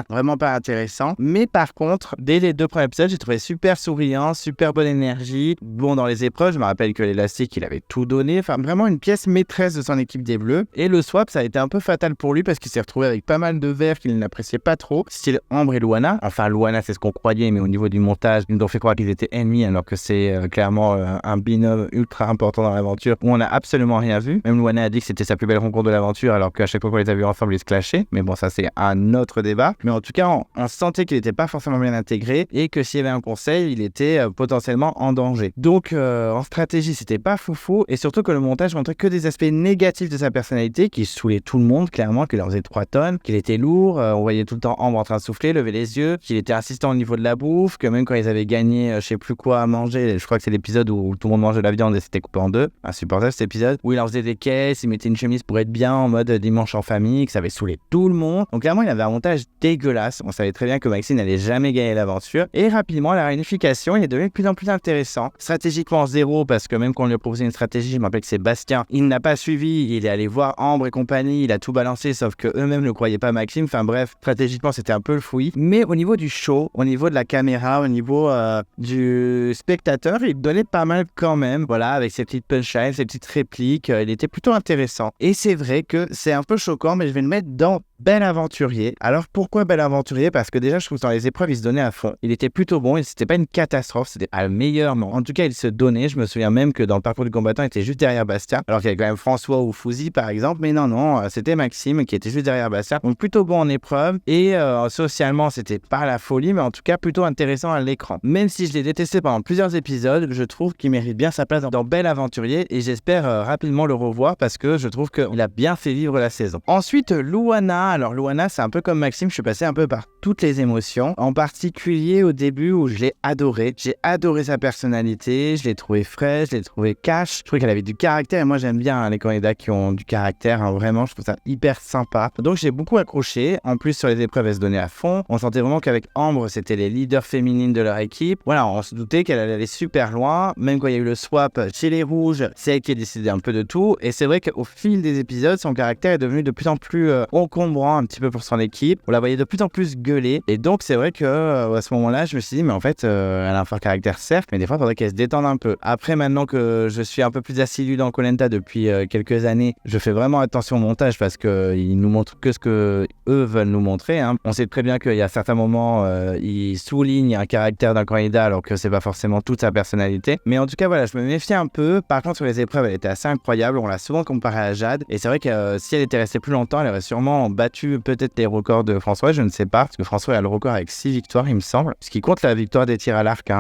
vraiment pas intéressant. Mais par contre, dès les 2 premiers épisodes, j'ai trouvé super souriant, super bonne énergie. Bon, dans les épreuves, je me rappelle que l'élastique, il avait tout donné. Enfin, vraiment une pièce maîtresse de son équipe des Bleus. Et le swap, ça a été un peu fatal pour lui parce qu'il s'est retrouvé avec pas mal de verts qu'il n'appréciait pas trop, style Ambre et Luana. Enfin, Luana, c'est ce qu'on croyait, mais au niveau du montage, ils nous ont fait croire qu'ils étaient ennemis alors que c'est clairement un binôme ultra important dans l'aventure où on n'a absolument rien vu. Même Luana a dit que c'était sa plus belle rencontre de l'aventure alors qu'à chaque fois qu'on les a vus ensemble, ils se clashaient. Mais bon, ça, c'est un autre débat. Mais en tout cas, on sentait qu'il n'était pas forcément bien intégré et que s'il y avait un conseil, il était potentiellement en danger. Donc, en stratégie, c'était pas foufou et surtout que le montage montrait que des aspects négatifs de sa personnalité qui saoulait tout le monde, clairement, qu'il en faisait 3 tonnes, qu'il était lourd, on voyait tout le temps Ambre en train de souffler, lever les yeux, qu'il était insistant au niveau de la bouffe, que même quand ils avaient gagné, je sais plus quoi à manger, je crois que c'est l'épisode où tout le monde mangeait de la viande et c'était coupé en 2, insupportable cet épisode, où il en faisait des caisses, il mettait une chemise pour être bien en mode dimanche en famille, que ça avait saoulé tout le monde. Donc clairement, il avait un montage dégueulasse, on savait très bien que Maxime n'allait jamais gagner l'aventure, et rapidement, la réunification, il est devenu de plus en plus intéressant. Stratégiquement 0, parce que même quand on lui a proposé une stratégie, je me rappelle que c'est Bastien, il n'a pas suivi, il est allé voir Ambre et compagnie, il a tout balancé, sauf que eux-mêmes ne croyaient pas Maxime. Enfin bref, stratégiquement c'était un peu le fouillis. Mais au niveau du show, au niveau de la caméra, au niveau du spectateur, il donnait pas mal quand même. Voilà, avec ses petites punchlines, ses petites répliques, il était plutôt intéressant. Et c'est vrai que c'est un peu choquant, mais je vais le mettre dans Bel Aventurier. Alors pourquoi Bel Aventurier? Parce que déjà je trouve que dans les épreuves il se donnait à fond. Il était plutôt bon, c'était pas une catastrophe, c'était pas le meilleur, mais en tout cas il se donnait. Je me souviens même que dans le parcours du combattant il était juste derrière Bastien, alors qu'il y avait quand même François ou Fouzi par exemple, mais non, c'était Maxime qui était juste derrière Bastien. Donc plutôt bon en épreuve et socialement c'était pas la folie, mais en tout cas plutôt intéressant à l'écran. Même si je l'ai détesté pendant plusieurs épisodes, je trouve qu'il mérite bien sa place dans Bel Aventurier et j'espère rapidement le revoir parce que je trouve qu'il a bien fait vivre la saison. Ensuite Luana. Alors Luana, c'est un peu comme Maxime, je suis passé un peu par toutes les émotions, en particulier au début où je l'ai adoré. J'ai adoré sa personnalité, je l'ai trouvé fraîche, je l'ai trouvé cash, je trouvais qu'elle avait du caractère et moi j'aime bien les candidats qui ont du caractère, vraiment je trouve ça hyper sympa. Donc j'ai beaucoup accroché, en plus sur les épreuves elle se donnait à fond, on sentait vraiment qu'avec Ambre c'était les leaders féminines de leur équipe. Voilà, on se doutait qu'elle allait aller super loin, même quand il y a eu le swap chez les rouges, c'est elle qui a décidé un peu de tout et c'est vrai qu'au fil des épisodes, son caractère est devenu de plus en plus encombrant un petit peu pour son équipe. On la voyait de plus en plus gueuler. Et donc, c'est vrai que à ce moment-là, je me suis dit, mais en fait, elle a un fort caractère, certes, mais des fois, il faudrait qu'elle se détende un peu. Après, maintenant que je suis un peu plus assidu dans Koh-Lanta depuis quelques années, je fais vraiment attention au montage parce qu'ils nous montrent que ce que eux veulent nous montrer. Hein. On sait très bien qu'il y a certains moments, ils soulignent un caractère d'un candidat alors que c'est pas forcément toute sa personnalité. Mais en tout cas, voilà, je me méfie un peu. Par contre, sur les épreuves, elle était assez incroyable. On l'a souvent comparée à Jade. Et c'est vrai que si elle était restée plus longtemps, elle aurait sûrement battu peut-être les records de François, je ne sais pas, parce que François a le record avec 6 victoires, il me semble, ce qui compte la victoire des tirs à l'arc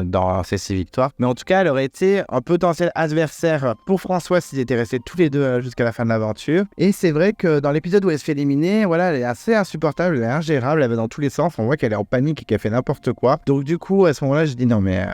dans ces 6 victoires. Mais en tout cas, elle aurait été un potentiel adversaire pour François s'ils étaient restés tous les deux jusqu'à la fin de l'aventure. Et c'est vrai que dans l'épisode où elle se fait éliminer, voilà, elle est assez insupportable, elle est ingérable, elle va dans tous les sens, on voit qu'elle est en panique et qu'elle fait n'importe quoi. Donc du coup, à ce moment-là, je dis non mais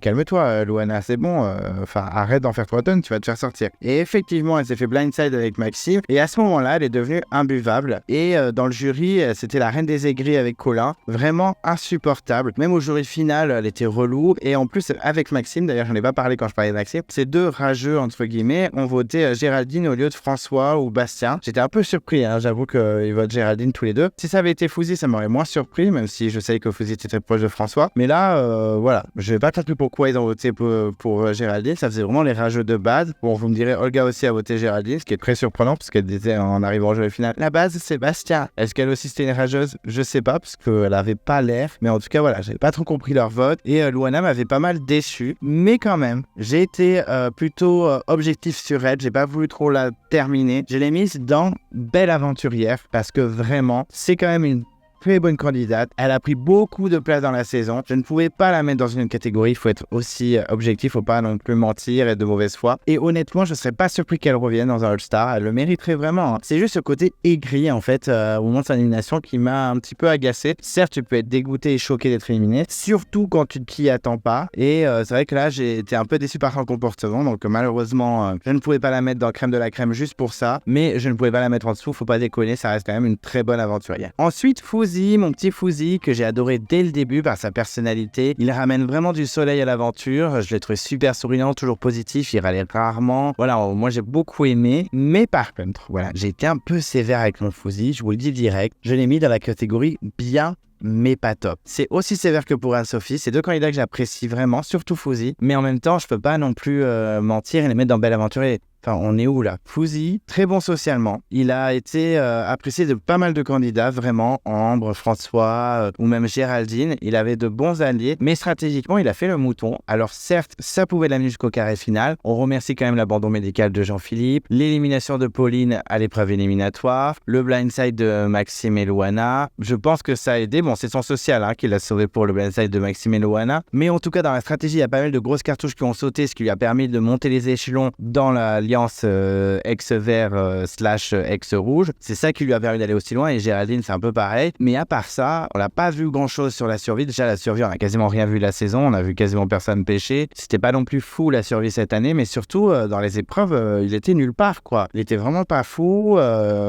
calme-toi, Luana, c'est bon, arrête d'en faire 3 tonnes, tu vas te faire sortir. Et effectivement, elle s'est fait blindside avec Maxime, et à ce moment-là, elle est devenue imbuvable. Et dans le jury, c'était la reine des aigris avec Colin, vraiment insupportable. Même au jury final, elle était relou. Et en plus, avec Maxime, d'ailleurs, j'en ai pas parlé quand je parlais de Maxime, ces deux rageux, entre guillemets, ont voté Géraldine au lieu de François ou Bastien. J'étais un peu surpris, hein, j'avoue qu'ils votent Géraldine tous les deux. Si ça avait été Fouzi, ça m'aurait moins surpris, même si je savais que Fouzi était très proche de François. Mais là, voilà, je vais pas te dire pourquoi ils ont voté pour Géraldine, ça faisait vraiment les rageux de base. Bon, vous me direz, Olga aussi a voté Géraldine, ce qui est très surprenant, parce qu'elle disait en arrivant au jury final, la base, c'est Bastien. Est-ce qu'elle aussi c'était une rageuse? Je sais pas, parce qu'elle avait pas l'air. Mais en tout cas, voilà, j'avais pas trop compris leur vote. Et Luana m'avait pas mal déçu. Mais quand même, j'ai été plutôt objectif sur elle. J'ai pas voulu trop la terminer. Je l'ai mise dans Belle Aventurière, parce que vraiment, c'est quand même une très bonne candidate. Elle a pris beaucoup de place dans la saison. Je ne pouvais pas la mettre dans une catégorie. Il faut être aussi objectif. Il ne faut pas non plus mentir et être de mauvaise foi. Et honnêtement, je ne serais pas surpris qu'elle revienne dans un All-Star. Elle le mériterait vraiment. Hein. C'est juste ce côté aigri, en fait, au moment de son élimination qui m'a un petit peu agacé. Certes, tu peux être dégoûté et choqué d'être éliminé, surtout quand tu ne t'y attends pas. Et c'est vrai que là, j'ai été un peu déçu par son comportement. Donc malheureusement, je ne pouvais pas la mettre dans crème de la crème juste pour ça. Mais je ne pouvais pas la mettre en dessous. Faut pas déconner. Ça reste quand même une très bonne aventurière. Ensuite, Fouzi. Fouzi, mon petit Fouzi, que j'ai adoré dès le début par sa personnalité. Il ramène vraiment du soleil à l'aventure. Je l'ai trouvé super souriant, toujours positif, il râlait rarement. Voilà, moi j'ai beaucoup aimé. Mais par contre, voilà, j'ai été un peu sévère avec mon Fouzi, je vous le dis direct. Je l'ai mis dans la catégorie bien, mais pas top. C'est aussi sévère que pour Anne-Sophie. C'est deux candidats que j'apprécie vraiment, surtout Fouzi. Mais en même temps, je peux pas non plus mentir et les mettre dans Belle Aventurier. Enfin, on est où là? Fouzi, très bon socialement. Il a été apprécié de pas mal de candidats, vraiment. Ambre, François ou même Géraldine. Il avait de bons alliés, mais stratégiquement, il a fait le mouton. Alors certes, ça pouvait l'amener jusqu'au carré final. On remercie quand même l'abandon médical de Jean-Philippe, l'élimination de Pauline à l'épreuve éliminatoire, le blindside de Maxime et Loana. Je pense que ça a aidé. Bon, c'est son social qui l'a sauvé pour le blindside de Maxime et Loana. Mais en tout cas, dans la stratégie, il y a pas mal de grosses cartouches qui ont sauté, ce qui lui a permis de monter les échelons dans l'alliance ex-vert / ex-rouge. C'est ça qui lui a permis d'aller aussi loin, et Géraldine, c'est un peu pareil. Mais à part ça, on n'a pas vu grand-chose sur la survie. Déjà, la survie, on n'a quasiment rien vu la saison. On a vu quasiment personne pêcher. C'était pas non plus fou la survie cette année, mais surtout, dans les épreuves, il était nulle part, quoi. Il était vraiment pas fou.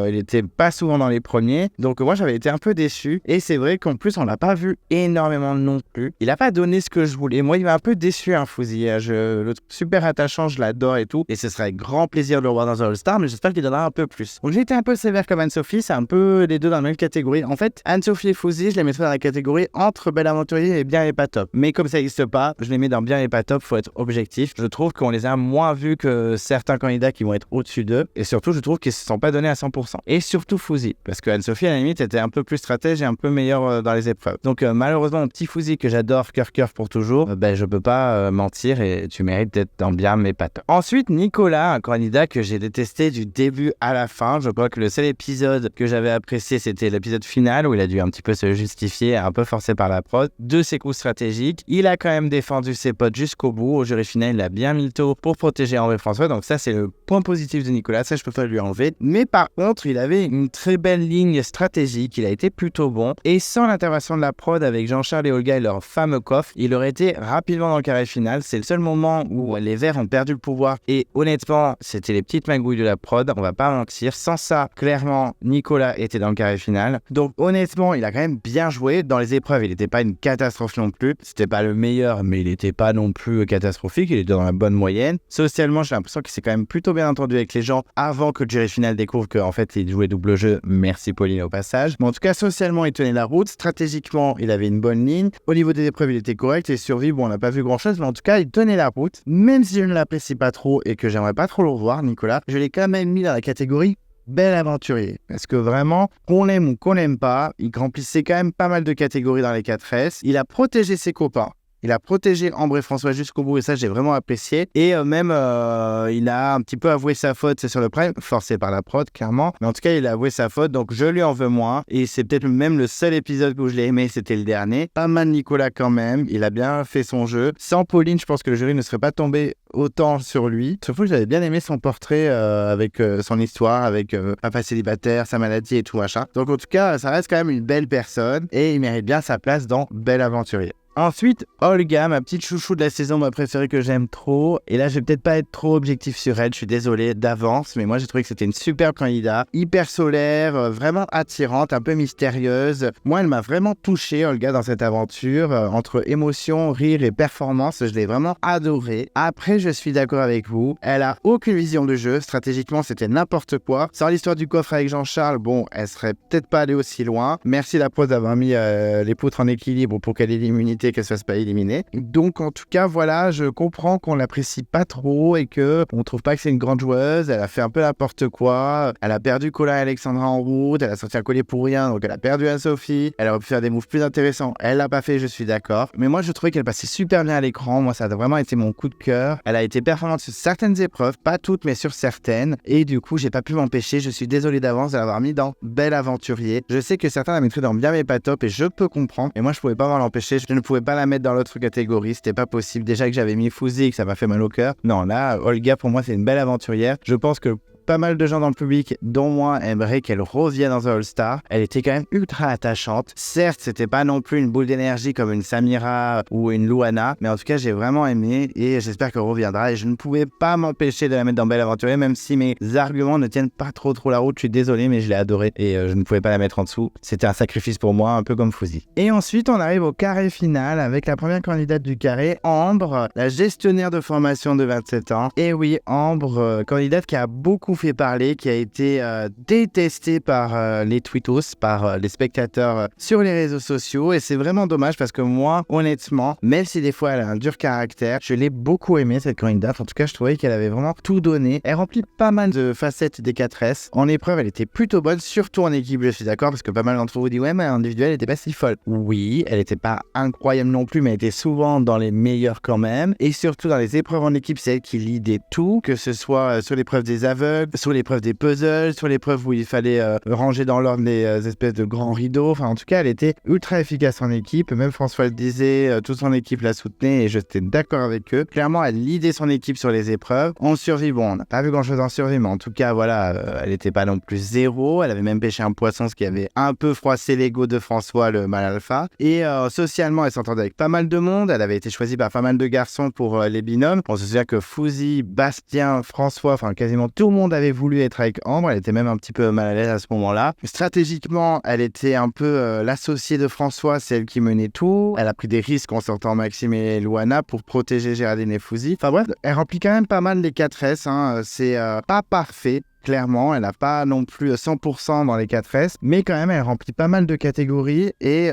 Il était pas souvent dans les premiers. Donc moi, j'avais été un peu déçu. Et c'est vrai qu'en plus, on l'a pas vu énormément non plus. Il a pas donné ce que je voulais. Moi, il m'a un peu déçu, Fouzi. Je le trouve super attachant, je l'adore et tout. Et ce serait grand plaisir de le revoir dans un All-Star, mais j'espère qu'il donnera un peu plus. Donc j'ai été un peu sévère comme Anne-Sophie, c'est un peu les deux dans la même catégorie. En fait, Anne-Sophie et Fouzi, je les mettrais dans la catégorie entre Belle Aventurier et bien et pas top. Mais comme ça n'existe pas, je les mets dans bien et pas top, faut être objectif. Je trouve qu'on les a moins vus que certains candidats qui vont être au-dessus d'eux, et surtout je trouve qu'ils se sont pas donnés à 100%. Et surtout Fouzi, parce que Anne-Sophie à la limite était un peu plus stratège et un peu meilleure dans les épreuves. Donc malheureusement mon petit Fouzi que j'adore, cœur pour toujours, je peux pas mentir et tu mérites d'être dans bien mais pas top. Ensuite Nicolas, un candidat que j'ai détesté du début à la fin. Je crois que le seul épisode que j'avais apprécié, c'était l'épisode final où il a dû un petit peu se justifier, un peu forcé par la prod, de ses coups stratégiques. Il a quand même défendu ses potes jusqu'au bout. Au jury final, il a bien mis le taux pour protéger André François. Donc ça, c'est le point positif de Nicolas. Ça, je peux pas lui enlever. Mais par contre, il avait une très belle ligne stratégique. Il a été plutôt bon. Et sans l'intervention de la prod avec Jean-Charles et Olga et leur fameux coffre, il aurait été rapidement dans le carré final. C'est le seul moment où les Verts ont perdu le pouvoir. Et honnêtement, c'était les petites magouilles de la prod, on va pas mentir. Sans ça, clairement, Nicolas était dans le carré final. Donc honnêtement, il a quand même bien joué. Dans les épreuves, il n'était pas une catastrophe non plus. C'était pas le meilleur, mais il n'était pas non plus catastrophique. Il était dans la bonne moyenne. Socialement, j'ai l'impression qu'il s'est quand même plutôt bien entendu avec les gens avant que le jury final découvre qu'en fait, il jouait double jeu. Merci Pauline au passage. Mais en tout cas, socialement, il tenait la route. Stratégiquement, il avait une bonne ligne. Au niveau des épreuves, il était correct. Et survie, bon, on n'a pas vu grand-chose, mais en tout cas, il tenait la route. Même si je ne l'apprécie pas trop et que j'aimerais pas trop le revoir, Nicolas, je l'ai quand même mis dans la catégorie Bel Aventurier. Parce que vraiment, qu'on l'aime ou qu'on l'aime pas, il remplissait quand même pas mal de catégories dans les 4S. Il a protégé ses copains. Il a protégé Ambre et François jusqu'au bout et ça, j'ai vraiment apprécié. Et même, il a un petit peu avoué sa faute, c'est sur le prime, forcé par la prod, clairement. Mais en tout cas, il a avoué sa faute, donc je lui en veux moins. Et c'est peut-être même le seul épisode où je l'ai aimé, c'était le dernier. Pas mal Nicolas quand même, il a bien fait son jeu. Sans Pauline, je pense que le jury ne serait pas tombé autant sur lui. Surtout que j'avais bien aimé son portrait avec son histoire, avec papa célibataire, sa maladie et tout machin. Donc en tout cas, ça reste quand même une belle personne et il mérite bien sa place dans Bel Aventurier. Ensuite, Olga, ma petite chouchou de la saison, ma préférée que j'aime trop. Et là, je vais peut-être pas être trop objectif sur elle, je suis désolé d'avance, mais moi j'ai trouvé que c'était une superbe candidate, hyper solaire, vraiment attirante, un peu mystérieuse. Moi, elle m'a vraiment touché, Olga, dans cette aventure. Entre émotion, rire et performance, je l'ai vraiment adorée. Après, je suis d'accord avec vous, elle a aucune vision de jeu. Stratégiquement, c'était n'importe quoi. Sans l'histoire du coffre avec Jean-Charles, bon, elle serait peut-être pas allée aussi loin. Merci la prod d'avoir mis les poutres en équilibre pour qu'elle ait l'immunité, qu'elle se fasse pas éliminer. Donc en tout cas voilà, je comprends qu'on l'apprécie pas trop et que on trouve pas que c'est une grande joueuse. Elle a fait un peu n'importe quoi. Elle a perdu Colin et Alexandra en route. Elle a sorti un collier pour rien, donc elle a perdu Anne-Sophie. Elle aurait pu faire des moves plus intéressants. Elle l'a pas fait, je suis d'accord. Mais moi je trouvais qu'elle passait super bien à l'écran. Moi ça a vraiment été mon coup de cœur. Elle a été performante sur certaines épreuves, pas toutes mais sur certaines. Et du coup j'ai pas pu m'empêcher. Je suis désolé d'avance de l'avoir mis dans Bel Aventurier. Je sais que certains la mettraient dans bien mais pas top et je peux comprendre. Et moi je pouvais pas m'en l'empêcher. Je ne pouvais pas la mettre dans l'autre catégorie, c'était pas possible. Déjà que j'avais mis Fouzi et que ça m'a fait mal au cœur. Non, là, Olga, pour moi, c'est une belle aventurière. Je pense que pas mal de gens dans le public, dont moi, aimeraient qu'elle revienne dans un All-Star. Elle était quand même ultra attachante. Certes, c'était pas non plus une boule d'énergie comme une Samira ou une Louana, mais en tout cas, j'ai vraiment aimé et j'espère qu'elle reviendra. Et je ne pouvais pas m'empêcher de la mettre dans Belle Aventurier, même si mes arguments ne tiennent pas trop la route. Je suis désolé, mais je l'ai adorée et je ne pouvais pas la mettre en dessous. C'était un sacrifice pour moi, un peu comme Fouzi. Et ensuite, on arrive au carré final avec la première candidate du carré, Ambre, la gestionnaire de formation de 27 ans. Et oui, Ambre, candidate qui a beaucoup fait parler, qui a été détestée par les tweetos, par les spectateurs sur les réseaux sociaux. Et c'est vraiment dommage parce que moi, honnêtement, même si des fois elle a un dur caractère, je l'ai beaucoup aimée cette candidate. En tout cas, je trouvais qu'elle avait vraiment tout donné. Elle remplit pas mal de facettes des 4S. En épreuve, elle était plutôt bonne, surtout en équipe, je suis d'accord, parce que pas mal d'entre vous disent ouais, mais en individuel, elle était pas si folle. Oui, elle était pas incroyable non plus, mais elle était souvent dans les meilleurs quand même. Et surtout dans les épreuves en équipe, c'est elle qui lidait tout, que ce soit sur l'épreuve des aveugles, sur l'épreuve des puzzles, sur l'épreuve où il fallait ranger dans l'ordre les espèces de grands rideaux. Enfin, en tout cas, elle était ultra efficace en équipe. Même François le disait, toute son équipe la soutenait et j'étais d'accord avec eux. Clairement, elle lidait son équipe sur les épreuves. En survie, bon, on n'a pas vu grand-chose en survie, mais en tout cas, voilà, elle n'était pas non plus zéro. Elle avait même pêché un poisson, ce qui avait un peu froissé l'ego de François, le mâle alpha. Et socialement, elle s'entendait avec pas mal de monde. Elle avait été choisie par pas mal de garçons pour les binômes. On se souvient que Fouzi, Bastien, François, enfin quasiment tout le monde avait voulu être avec Ambre. Elle était même un petit peu mal à l'aise à ce moment-là. Stratégiquement, elle était un peu l'associée de François, c'est elle qui menait tout. Elle a pris des risques en sortant Maxime et Louana pour protéger Géraldine et Fouzi. Enfin bref, elle remplit quand même pas mal les 4S. C'est pas parfait. Clairement, elle n'a pas non plus 100% dans les 4S, mais quand même, elle remplit pas mal de catégories. Et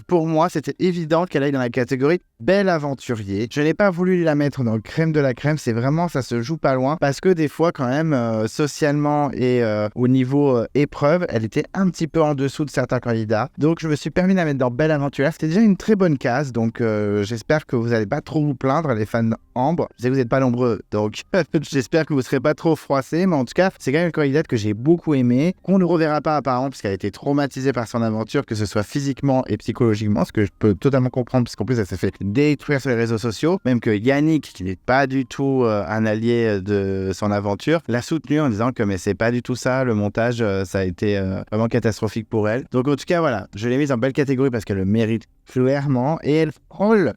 pour moi, c'était évident qu'elle aille dans la catégorie Belle Aventurier. Je n'ai pas voulu la mettre dans le crème de la crème, c'est vraiment, ça se joue pas loin, parce que des fois, quand même, socialement et au niveau épreuve, elle était un petit peu en dessous de certains candidats. Donc, je me suis permis de la mettre dans Belle Aventurière. C'était déjà une très bonne case, donc j'espère que vous n'allez pas trop vous plaindre, les fans d'Ambre. Je sais que vous n'êtes pas nombreux, donc j'espère que vous ne serez pas trop froissés, mais en tout cas, c'est quand même une candidate que j'ai beaucoup aimée, qu'on ne reverra pas apparemment parce qu'elle a été traumatisée par son aventure, que ce soit physiquement et psychologiquement, ce que je peux totalement comprendre parce qu'en plus elle s'est fait détruire sur les réseaux sociaux, même que Yannick, qui n'est pas du tout un allié de son aventure, l'a soutenue en disant que mais c'est pas du tout ça, le montage ça a été vraiment catastrophique pour elle. Donc en tout cas voilà, je l'ai mise en belle catégorie parce qu'elle le mérite clairement et elle frôle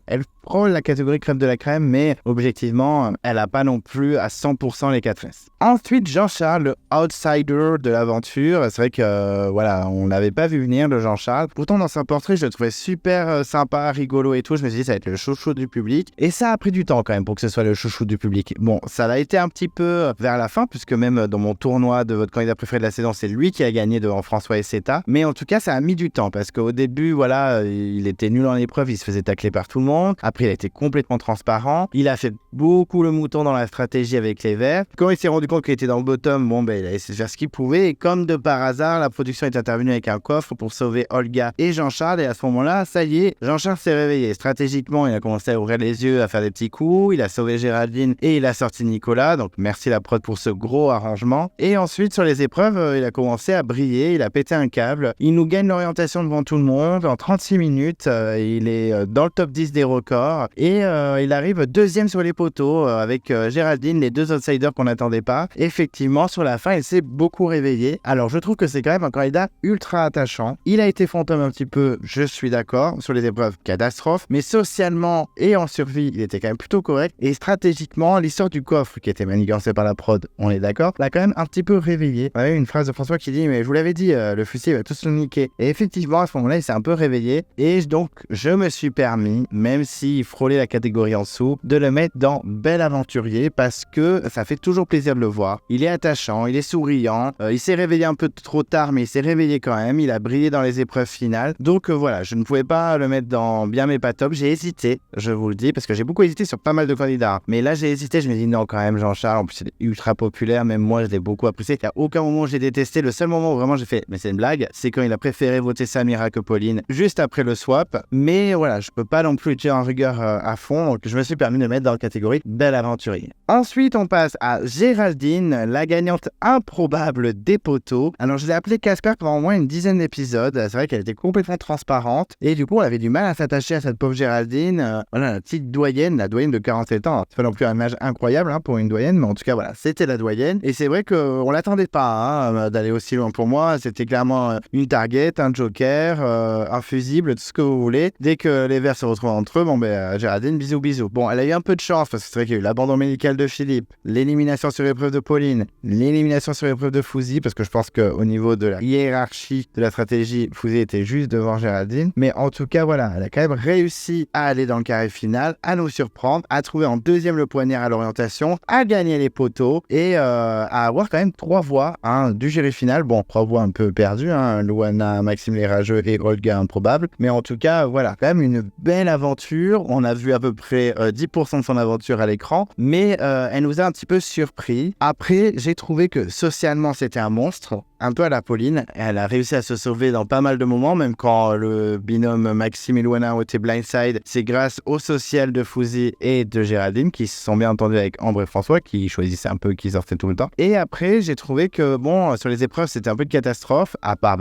la catégorie crème de la crème, mais objectivement, elle n'a pas non plus à 100% les 4S. Ensuite, Jean-Charles, le outsider de l'aventure. C'est vrai que, voilà, on l'avait pas vu venir, le Jean-Charles. Pourtant, dans son portrait, je le trouvais super sympa, rigolo et tout. Je me suis dit, ça va être le chouchou du public. Et ça a pris du temps quand même pour que ce soit le chouchou du public. Bon, ça l'a été un petit peu vers la fin, puisque même dans mon tournoi de votre candidat préféré de la saison, c'est lui qui a gagné devant François et Seta. Mais en tout cas, ça a mis du temps, parce qu'au début, voilà, il était nul en épreuve, il se faisait tacler par tout le monde. Après, il a été complètement transparent. Il a fait beaucoup le mouton dans la stratégie avec les verts. Quand il s'est rendu compte qu'il était dans le bottom, bon, ben, il a essayé de faire ce qu'il pouvait. Et comme de par hasard, la production est intervenue avec un coffre pour sauver Olga et Jean-Charles. Et à ce moment-là, ça y est, Jean-Charles s'est réveillé. Stratégiquement, il a commencé à ouvrir les yeux, à faire des petits coups. Il a sauvé Géraldine et il a sorti Nicolas. Donc, merci la prod pour ce gros arrangement. Et ensuite, sur les épreuves, il a commencé à briller. Il a pété un câble. Il nous gagne l'orientation devant tout le monde. En 36 minutes, il est dans le top 10 des records. Et il arrive deuxième sur les poteaux avec Géraldine, les deux outsiders qu'on n'attendait pas. Effectivement, sur la fin, il s'est beaucoup réveillé. Alors, je trouve que c'est quand même un candidat ultra attachant. Il a été fantôme un petit peu, je suis d'accord, sur les épreuves catastrophe. Mais socialement et en survie, il était quand même plutôt correct. Et stratégiquement, l'histoire du coffre qui était manigancé par la prod, on est d'accord, l'a quand même un petit peu réveillé. On avait une phrase de François qui dit « Mais je vous l'avais dit, le fusil va tous le niquer ». Et effectivement, à ce moment-là, il s'est un peu réveillé. Et donc, je me suis permis, même s'il frôlait la catégorie en dessous, de le mettre dans Bel Aventurier parce que ça fait toujours plaisir de le voir. Il est attachant, il est souriant, il s'est réveillé un peu trop tard, mais il s'est réveillé quand même, il a brillé dans les épreuves finales. Donc voilà, je ne pouvais pas le mettre dans bien mais pas top. J'ai hésité, je vous le dis, parce que j'ai beaucoup hésité sur pas mal de candidats. Mais là, j'ai hésité, je me dis non, quand même, Jean-Charles, en plus, il est ultra populaire, même moi, je l'ai beaucoup apprécié. Il n'y a aucun moment où j'ai détesté. Le seul moment où vraiment j'ai fait, mais c'est une blague, c'est quand il a préféré voter Samira que Pauline, juste après le swap. top. Mais voilà, je peux pas non plus être en rigueur à fond, donc je me suis permis de mettre dans la catégorie bel aventurier. Ensuite, on passe à Géraldine, la gagnante improbable des poteaux. Alors, je l'ai appelée Casper pendant au moins une dizaine d'épisodes. C'est vrai qu'elle était complètement transparente et du coup, on avait du mal à s'attacher à cette pauvre Géraldine. Voilà, la petite doyenne, la doyenne de 47 ans. C'est pas non plus un âge incroyable pour une doyenne, mais en tout cas, voilà, c'était la doyenne. Et c'est vrai qu'on l'attendait pas d'aller aussi loin pour moi. C'était clairement une target, un joker, un fusible, tout ce que vous voulez. Dès que les verts se retrouvent entre eux, Géraldine, bisous, bisous. Bon, elle a eu un peu de chance parce que c'est vrai qu'il y a eu l'abandon médical de Philippe, l'élimination sur épreuve de Pauline, l'élimination sur épreuve de Fouzi, parce que je pense qu'au niveau de la hiérarchie de la stratégie, Fouzi était juste devant Géraldine. Mais en tout cas, voilà, elle a quand même réussi à aller dans le carré final, à nous surprendre, à trouver en deuxième le poignard à l'orientation, à gagner les poteaux et à avoir quand même 3 voix du jury final. Bon, 3 voix un peu perdues, Louana, Maxime Lérageux et Olga improbable. Mais en tout cas, voilà, quand même une belle aventure. On a vu à peu près 10% de son aventure à l'écran, mais elle nous a un petit peu surpris. Après, j'ai trouvé que socialement, c'était un monstre. Un peu à la Pauline, elle a réussi à se sauver dans pas mal de moments, même quand le binôme Maxime et Louana ont été blindside. C'est grâce au social de Fouzi et de Géraldine qui se sont bien entendus avec Ambre et François, qui choisissaient un peu qui sortaient tout le temps. Et après, j'ai trouvé que, bon, sur les épreuves, c'était un peu de catastrophe, à part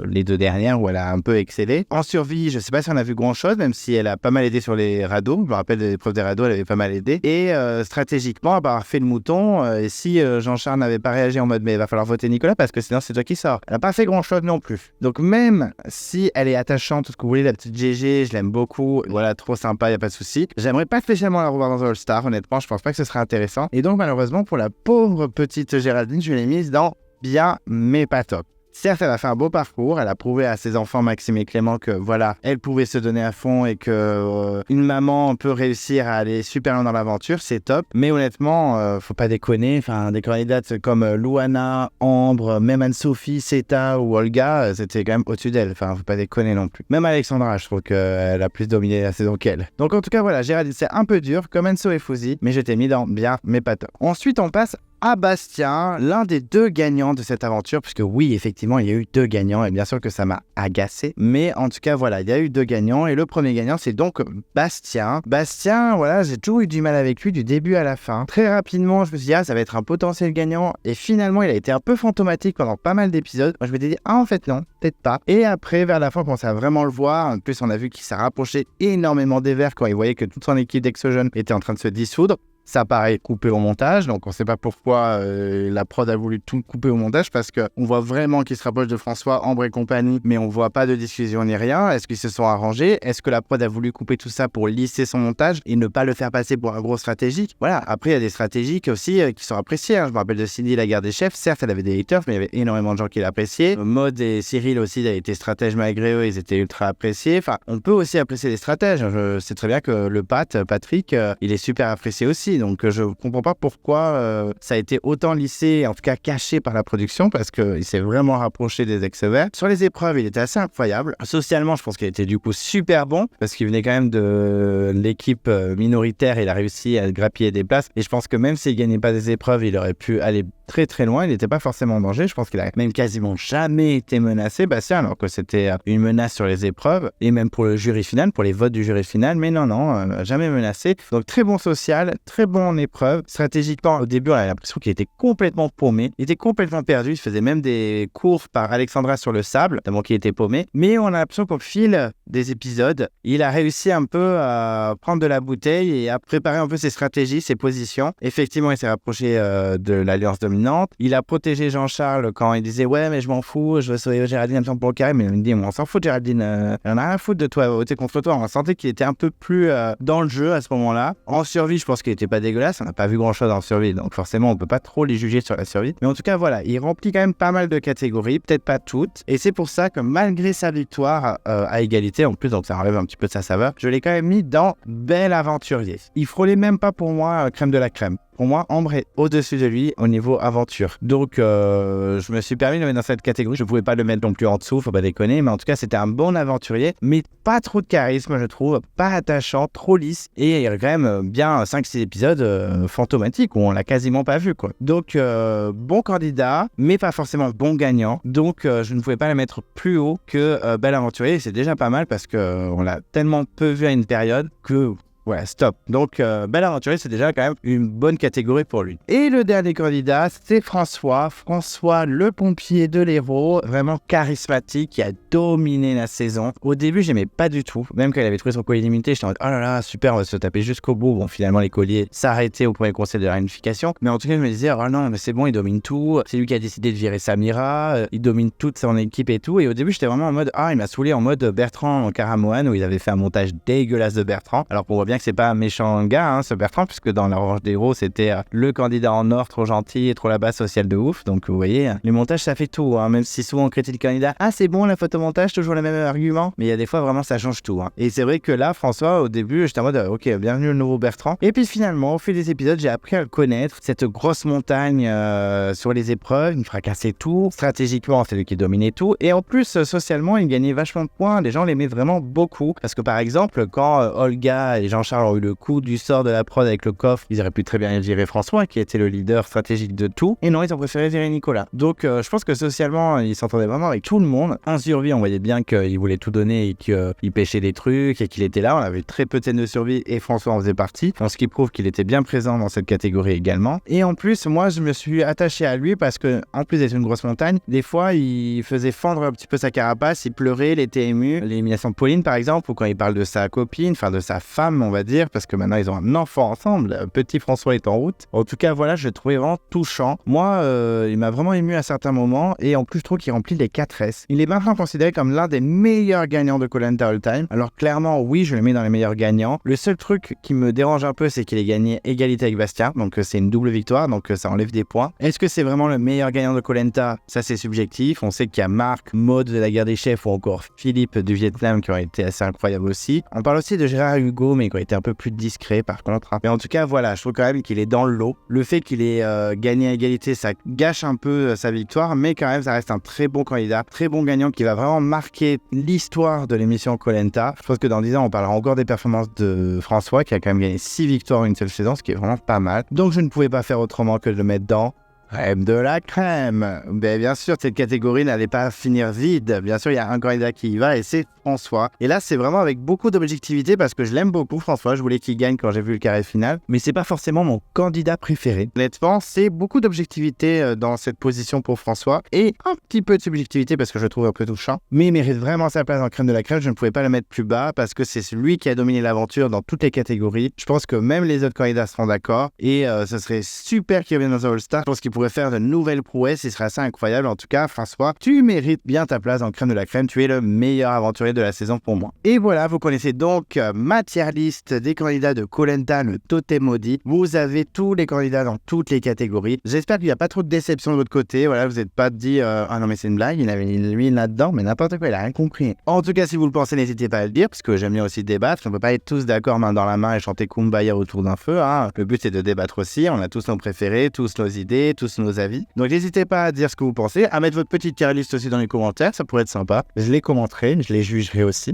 les 2 dernières où elle a un peu excellé. En survie, je sais pas si on a vu grand-chose, même si elle a pas mal aidé sur les radeaux. Je me rappelle des épreuves des radeaux, elle avait pas mal aidé. Et stratégiquement, elle a fait le mouton. Et si Jean-Charles n'avait pas réagi en mode, mais il va falloir voter Nicolas parce que sinon c'est toi qui sors. Elle n'a pas fait grand chose non plus. Donc même si elle est attachante, tout ce que vous voulez, la petite GG, je l'aime beaucoup, voilà, trop sympa, y a pas de souci. J'aimerais pas spécialement la revoir dans All Star, honnêtement, je pense pas que ce serait intéressant. Et donc malheureusement pour la pauvre petite Géraldine, je l'ai mise dans bien mais pas top. Certes, elle a fait un beau parcours, elle a prouvé à ses enfants Maxime et Clément que voilà, elle pouvait se donner à fond et que une maman peut réussir à aller super loin dans l'aventure, c'est top. Mais honnêtement, faut pas déconner, enfin des candidates comme Louana, Ambre, même Anne-Sophie, Seta ou Olga, c'était quand même au-dessus d'elle, enfin faut pas déconner non plus. Même Alexandra, je trouve qu'elle a plus dominé la saison qu'elle. Donc en tout cas voilà, Géraldine c'est un peu dur, comme Enso et Fouzi, mais je t'ai mis dans bien mais pas top. Ensuite on passe à Bastien, l'un des 2 gagnants de cette aventure, puisque oui, effectivement, il y a eu 2 gagnants, et bien sûr que ça m'a agacé, mais en tout cas, voilà, il y a eu 2 gagnants, et le premier gagnant, c'est donc Bastien. Bastien, voilà, j'ai toujours eu du mal avec lui du début à la fin. Très rapidement, je me suis dit, ça va être un potentiel gagnant, et finalement, il a été un peu fantomatique pendant pas mal d'épisodes. Moi, je m'étais dit, en fait, non, peut-être pas. Et après, vers la fin, on commençait à vraiment le voir. En plus, on a vu qu'il s'est rapproché énormément des Verts quand il voyait que toute son équipe d'Exogen était en train de se dissoudre. Ça paraît coupé au montage, donc on ne sait pas pourquoi la prod a voulu tout couper au montage, parce qu'on voit vraiment qu'il se rapproche de François, Ambre et compagnie, mais on ne voit pas de discussion ni rien. Est-ce qu'ils se sont arrangés? Est-ce que la prod a voulu couper tout ça pour lisser son montage et ne pas le faire passer pour un gros stratégique? Voilà, après il y a des stratégiques aussi qui sont appréciées. Je me rappelle de Cindy, la guerre des chefs, certes elle avait des haters, mais il y avait énormément de gens qui l'appréciaient. Maud et Cyril aussi a été stratèges malgré eux, ils étaient ultra appréciés. Enfin, on peut aussi apprécier les stratèges. Je sais très bien que le Patrick, il est super apprécié aussi, donc je comprends pas pourquoi ça a été autant lissé, en tout cas caché par la production, parce qu'il s'est vraiment rapproché des ex-verts. Sur les épreuves, il était assez incroyable. Socialement, je pense qu'il était du coup super bon, parce qu'il venait quand même de l'équipe minoritaire et il a réussi à grappiller des places. Et je pense que même s'il gagnait pas des épreuves, il aurait pu aller très très loin. Il n'était pas forcément en danger. Je pense qu'il a même quasiment jamais été menacé, Bastien, alors que c'était une menace sur les épreuves et même pour le jury final, pour les votes du jury final. Mais non, jamais menacé. Donc très bon social, très bon en épreuve. Stratégiquement, au début, on a l'impression qu'il était complètement paumé. Il était complètement perdu. Il faisait même des courses par Alexandra sur le sable, tellement qu'il était paumé. Mais on a l'impression qu'au fil des épisodes, il a réussi un peu à prendre de la bouteille et à préparer un peu ses stratégies, ses positions. Effectivement, il s'est rapproché de l'Alliance dominante. Il a protégé Jean-Charles quand il disait « Ouais, mais je m'en fous, je veux sauver Géraldine en temps pour le carré. » Mais il me dit « On s'en fout, Géraldine. On a rien à foutre de toi, voter contre toi. » On sentait qu'il était un peu plus dans le jeu à ce moment-là. En survie, je pense qu'il n'était pas dégueulasse. On n'a pas vu grand-chose en survie, donc forcément, on ne peut pas trop les juger sur la survie. Mais en tout cas, voilà, il remplit quand même pas mal de catégories, peut-être pas toutes. Et c'est pour ça que malgré sa victoire à égalité, en plus, donc ça enlève un petit peu de sa saveur, je l'ai quand même mis dans Bel Aventurier. Il frôlait même pas pour moi crème de la crème. pour moi, Ambre est au-dessus de lui au niveau aventure. Donc, je me suis permis de le mettre dans cette catégorie. Je pouvais pas le mettre non plus en dessous, faut pas déconner, mais en tout cas, c'était un bon aventurier, mais pas trop de charisme, je trouve, pas attachant, trop lisse, et il y a quand même bien 5-6 épisodes fantomatiques où on l'a quasiment pas vu, quoi. Donc, bon candidat, mais pas forcément bon gagnant. Donc, je ne pouvais pas le mettre plus haut que Bel Aventurier. C'est déjà pas mal parce qu'on l'a tellement peu vu à une période que... Voilà, stop. Donc, Bel Aventurier, c'est déjà quand même une bonne catégorie pour lui. Et le dernier candidat, c'est François. François, le pompier de l'Hérault, vraiment charismatique, qui a dominé la saison. Au début, j'aimais pas du tout. Même quand il avait trouvé son collier limité, j'étais en mode, oh là là, super, on va se taper jusqu'au bout. Bon, finalement, les colliers s'arrêtaient au premier conseil de la réunification. Mais en tout cas, je me disais, oh non, mais c'est bon, il domine tout. C'est lui qui a décidé de virer Samira. Il domine toute son équipe et tout. Et au début, j'étais vraiment en mode, il m'a saoulé en mode Bertrand en Caramoan, où il avait fait un montage dégueulasse de Bertrand. Alors qu'on voit bien que c'est pas un méchant gars, ce Bertrand, puisque dans La Revanche des Héros, c'était le candidat en or, trop gentil et trop là-bas, social de ouf. Donc vous voyez, les montages, ça fait tout, même si souvent on critique le candidat, c'est bon la photomontage, toujours le même argument, mais il y a des fois vraiment ça change tout. Et c'est vrai que là, François, au début, j'étais en mode, ok, bienvenue le nouveau Bertrand. Et puis finalement, au fil des épisodes, j'ai appris à le connaître, cette grosse montagne sur les épreuves, il fracassait tout, stratégiquement, c'est lui qui dominait tout, et en plus, socialement, il gagnait vachement de points, les gens l'aimaient vraiment beaucoup, parce que par exemple, quand Olga et Jean-Charles ont eu le coup du sort de la prod avec le coffre, ils auraient pu très bien virer François, qui était le leader stratégique de tout, et non, ils ont préféré virer Nicolas. Donc, je pense que socialement, il s'entendait vraiment avec tout le monde. Un survie, on voyait bien qu'il voulait tout donner et qu'il pêchait des trucs et qu'il était là. On avait très peu de scènes de survie et François en faisait partie, ce qui prouve qu'il était bien présent dans cette catégorie également. Et en plus, moi, je me suis attaché à lui parce que, en plus d'être une grosse montagne, des fois, il faisait fendre un petit peu sa carapace, il pleurait, il était ému. L'élimination de Pauline, par exemple, ou quand il parle de sa copine, enfin de sa femme, on va dire, parce que maintenant ils ont un enfant ensemble, petit François est en route. En tout cas, voilà, je le trouvais vraiment touchant. Moi, il m'a vraiment ému à certains moments, et en plus, je trouve qu'il remplit les 4 S. Il est maintenant considéré comme l'un des meilleurs gagnants de Koh-Lanta all time. Alors clairement, oui, je le mets dans les meilleurs gagnants. Le seul truc qui me dérange un peu, c'est qu'il ait gagné égalité avec Bastien, donc c'est une double victoire, donc ça enlève des points. Est-ce que c'est vraiment le meilleur gagnant de Koh-Lanta? Ça, c'est subjectif. On sait qu'il y a Marc, Maud de la guerre des chefs, ou encore Philippe du Vietnam, qui ont été assez incroyables aussi. On parle aussi de Gérard Hugo, mais qui a été un peu plus discret par contre. Mais en tout cas, voilà, je trouve quand même qu'il est dans le lot. Le fait qu'il ait gagné à égalité, ça gâche un peu sa victoire, mais quand même, ça reste un très bon candidat, très bon gagnant qui va vraiment marquer l'histoire de l'émission Koh-Lanta. Je pense que dans 10 ans, on parlera encore des performances de François, qui a quand même gagné 6 victoires en une seule saison, ce qui est vraiment pas mal. Donc, je ne pouvais pas faire autrement que de le mettre dans crème de la crème. Mais bien sûr, cette catégorie n'allait pas finir vide. Bien sûr, il y a un candidat qui y va et c'est François. Et là, c'est vraiment avec beaucoup d'objectivité parce que je l'aime beaucoup, François. Je voulais qu'il gagne quand j'ai vu le carré final. Mais c'est pas forcément mon candidat préféré. Honnêtement, c'est beaucoup d'objectivité dans cette position pour François et un petit peu de subjectivité parce que je le trouve un peu touchant. Mais il mérite vraiment sa place en crème de la crème. Je ne pouvais pas le mettre plus bas parce que c'est celui qui a dominé l'aventure dans toutes les catégories. Je pense que même les autres candidats seront d'accord et ce serait super qu'il revienne dans un All-Star. Je pense qu'il pourrait faire de nouvelles prouesses, il serait assez incroyable. En tout cas, François, tu mérites bien ta place en crème de la crème, tu es le meilleur aventurier de la saison pour moi. Et voilà, vous connaissez donc ma tier list des candidats de Koh-Lanta, le totem maudit. Vous avez tous les candidats dans toutes les catégories. J'espère qu'il n'y a pas trop de déception de votre côté. Voilà, vous n'êtes pas dit ah non mais c'est une blague, il avait lui là-dedans, mais n'importe quoi, il a rien compris. En tout cas, si vous le pensez, n'hésitez pas à le dire, parce que j'aime bien aussi débattre. On ne peut pas être tous d'accord main dans la main et chanter Kumbaya autour d'un feu. Le but c'est de débattre aussi. On a tous nos préférés, tous nos idées, tous nos avis. Donc n'hésitez pas à dire ce que vous pensez, à mettre votre petite tier list aussi dans les commentaires, ça pourrait être sympa. Je les commenterai, je les jugerai aussi.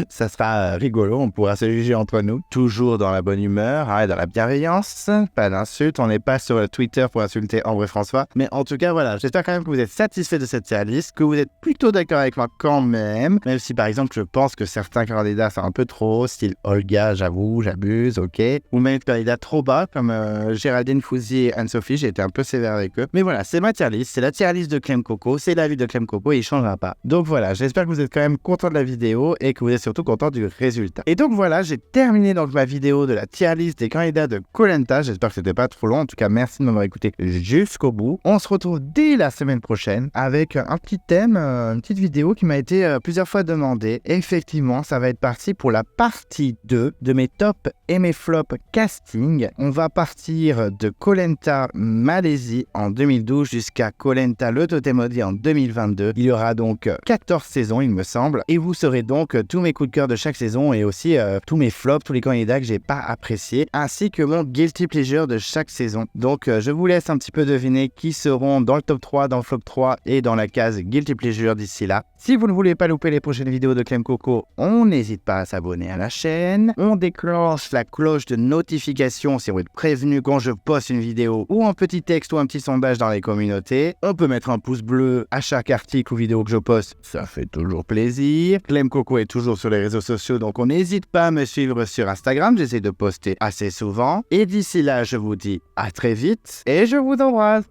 Ça sera rigolo, on pourra se juger entre nous, toujours dans la bonne humeur et dans la bienveillance, pas d'insultes, on n'est pas sur Twitter pour insulter Ambre et François, mais en tout cas voilà, j'espère quand même que vous êtes satisfait de cette tier list, que vous êtes plutôt d'accord avec moi quand même si par exemple je pense que certains candidats sont un peu trop haut, style Olga, j'avoue, j'abuse, ok, ou même des candidats trop bas comme Géraldine, Fouzi et Anne-Sophie, j'ai été un peu sévère avec eux, mais voilà, c'est ma tier list, c'est la tier list de Clem Coco, c'est l'avis de Clem Coco et il changera pas. Donc voilà, j'espère que vous êtes quand même content de la vidéo et que vous êtes surtout content du résultat. Et donc voilà, j'ai terminé donc ma vidéo de la tier list des candidats de Koh-Lanta. J'espère que c'était pas trop long. En tout cas, merci de m'avoir écouté jusqu'au bout. On se retrouve dès la semaine prochaine avec un petit thème, une petite vidéo qui m'a été plusieurs fois demandée. Effectivement, ça va être parti pour la partie 2 de mes tops et mes flops casting. On va partir de Koh-Lanta Malaisie en 2012 jusqu'à Koh-Lanta le Totem Maudit en 2022. Il y aura donc 14 saisons, il me semble, et vous serez donc donc tous mes coups de cœur de chaque saison et aussi tous mes flops, tous les candidats que j'ai pas appréciés, ainsi que mon guilty pleasure de chaque saison. Donc je vous laisse un petit peu deviner qui seront dans le top 3, dans le flop 3 et dans la case guilty pleasure d'ici là. Si vous ne voulez pas louper les prochaines vidéos de Clem Coco, on n'hésite pas à s'abonner à la chaîne. On déclenche la cloche de notification si vous êtes prévenu quand je poste une vidéo ou un petit texte ou un petit sondage dans les communautés. On peut mettre un pouce bleu à chaque article ou vidéo que je poste, ça fait toujours plaisir. Clem Coco est toujours sur les réseaux sociaux, donc on n'hésite pas à me suivre sur Instagram, j'essaie de poster assez souvent. Et d'ici là, je vous dis à très vite et je vous embrasse.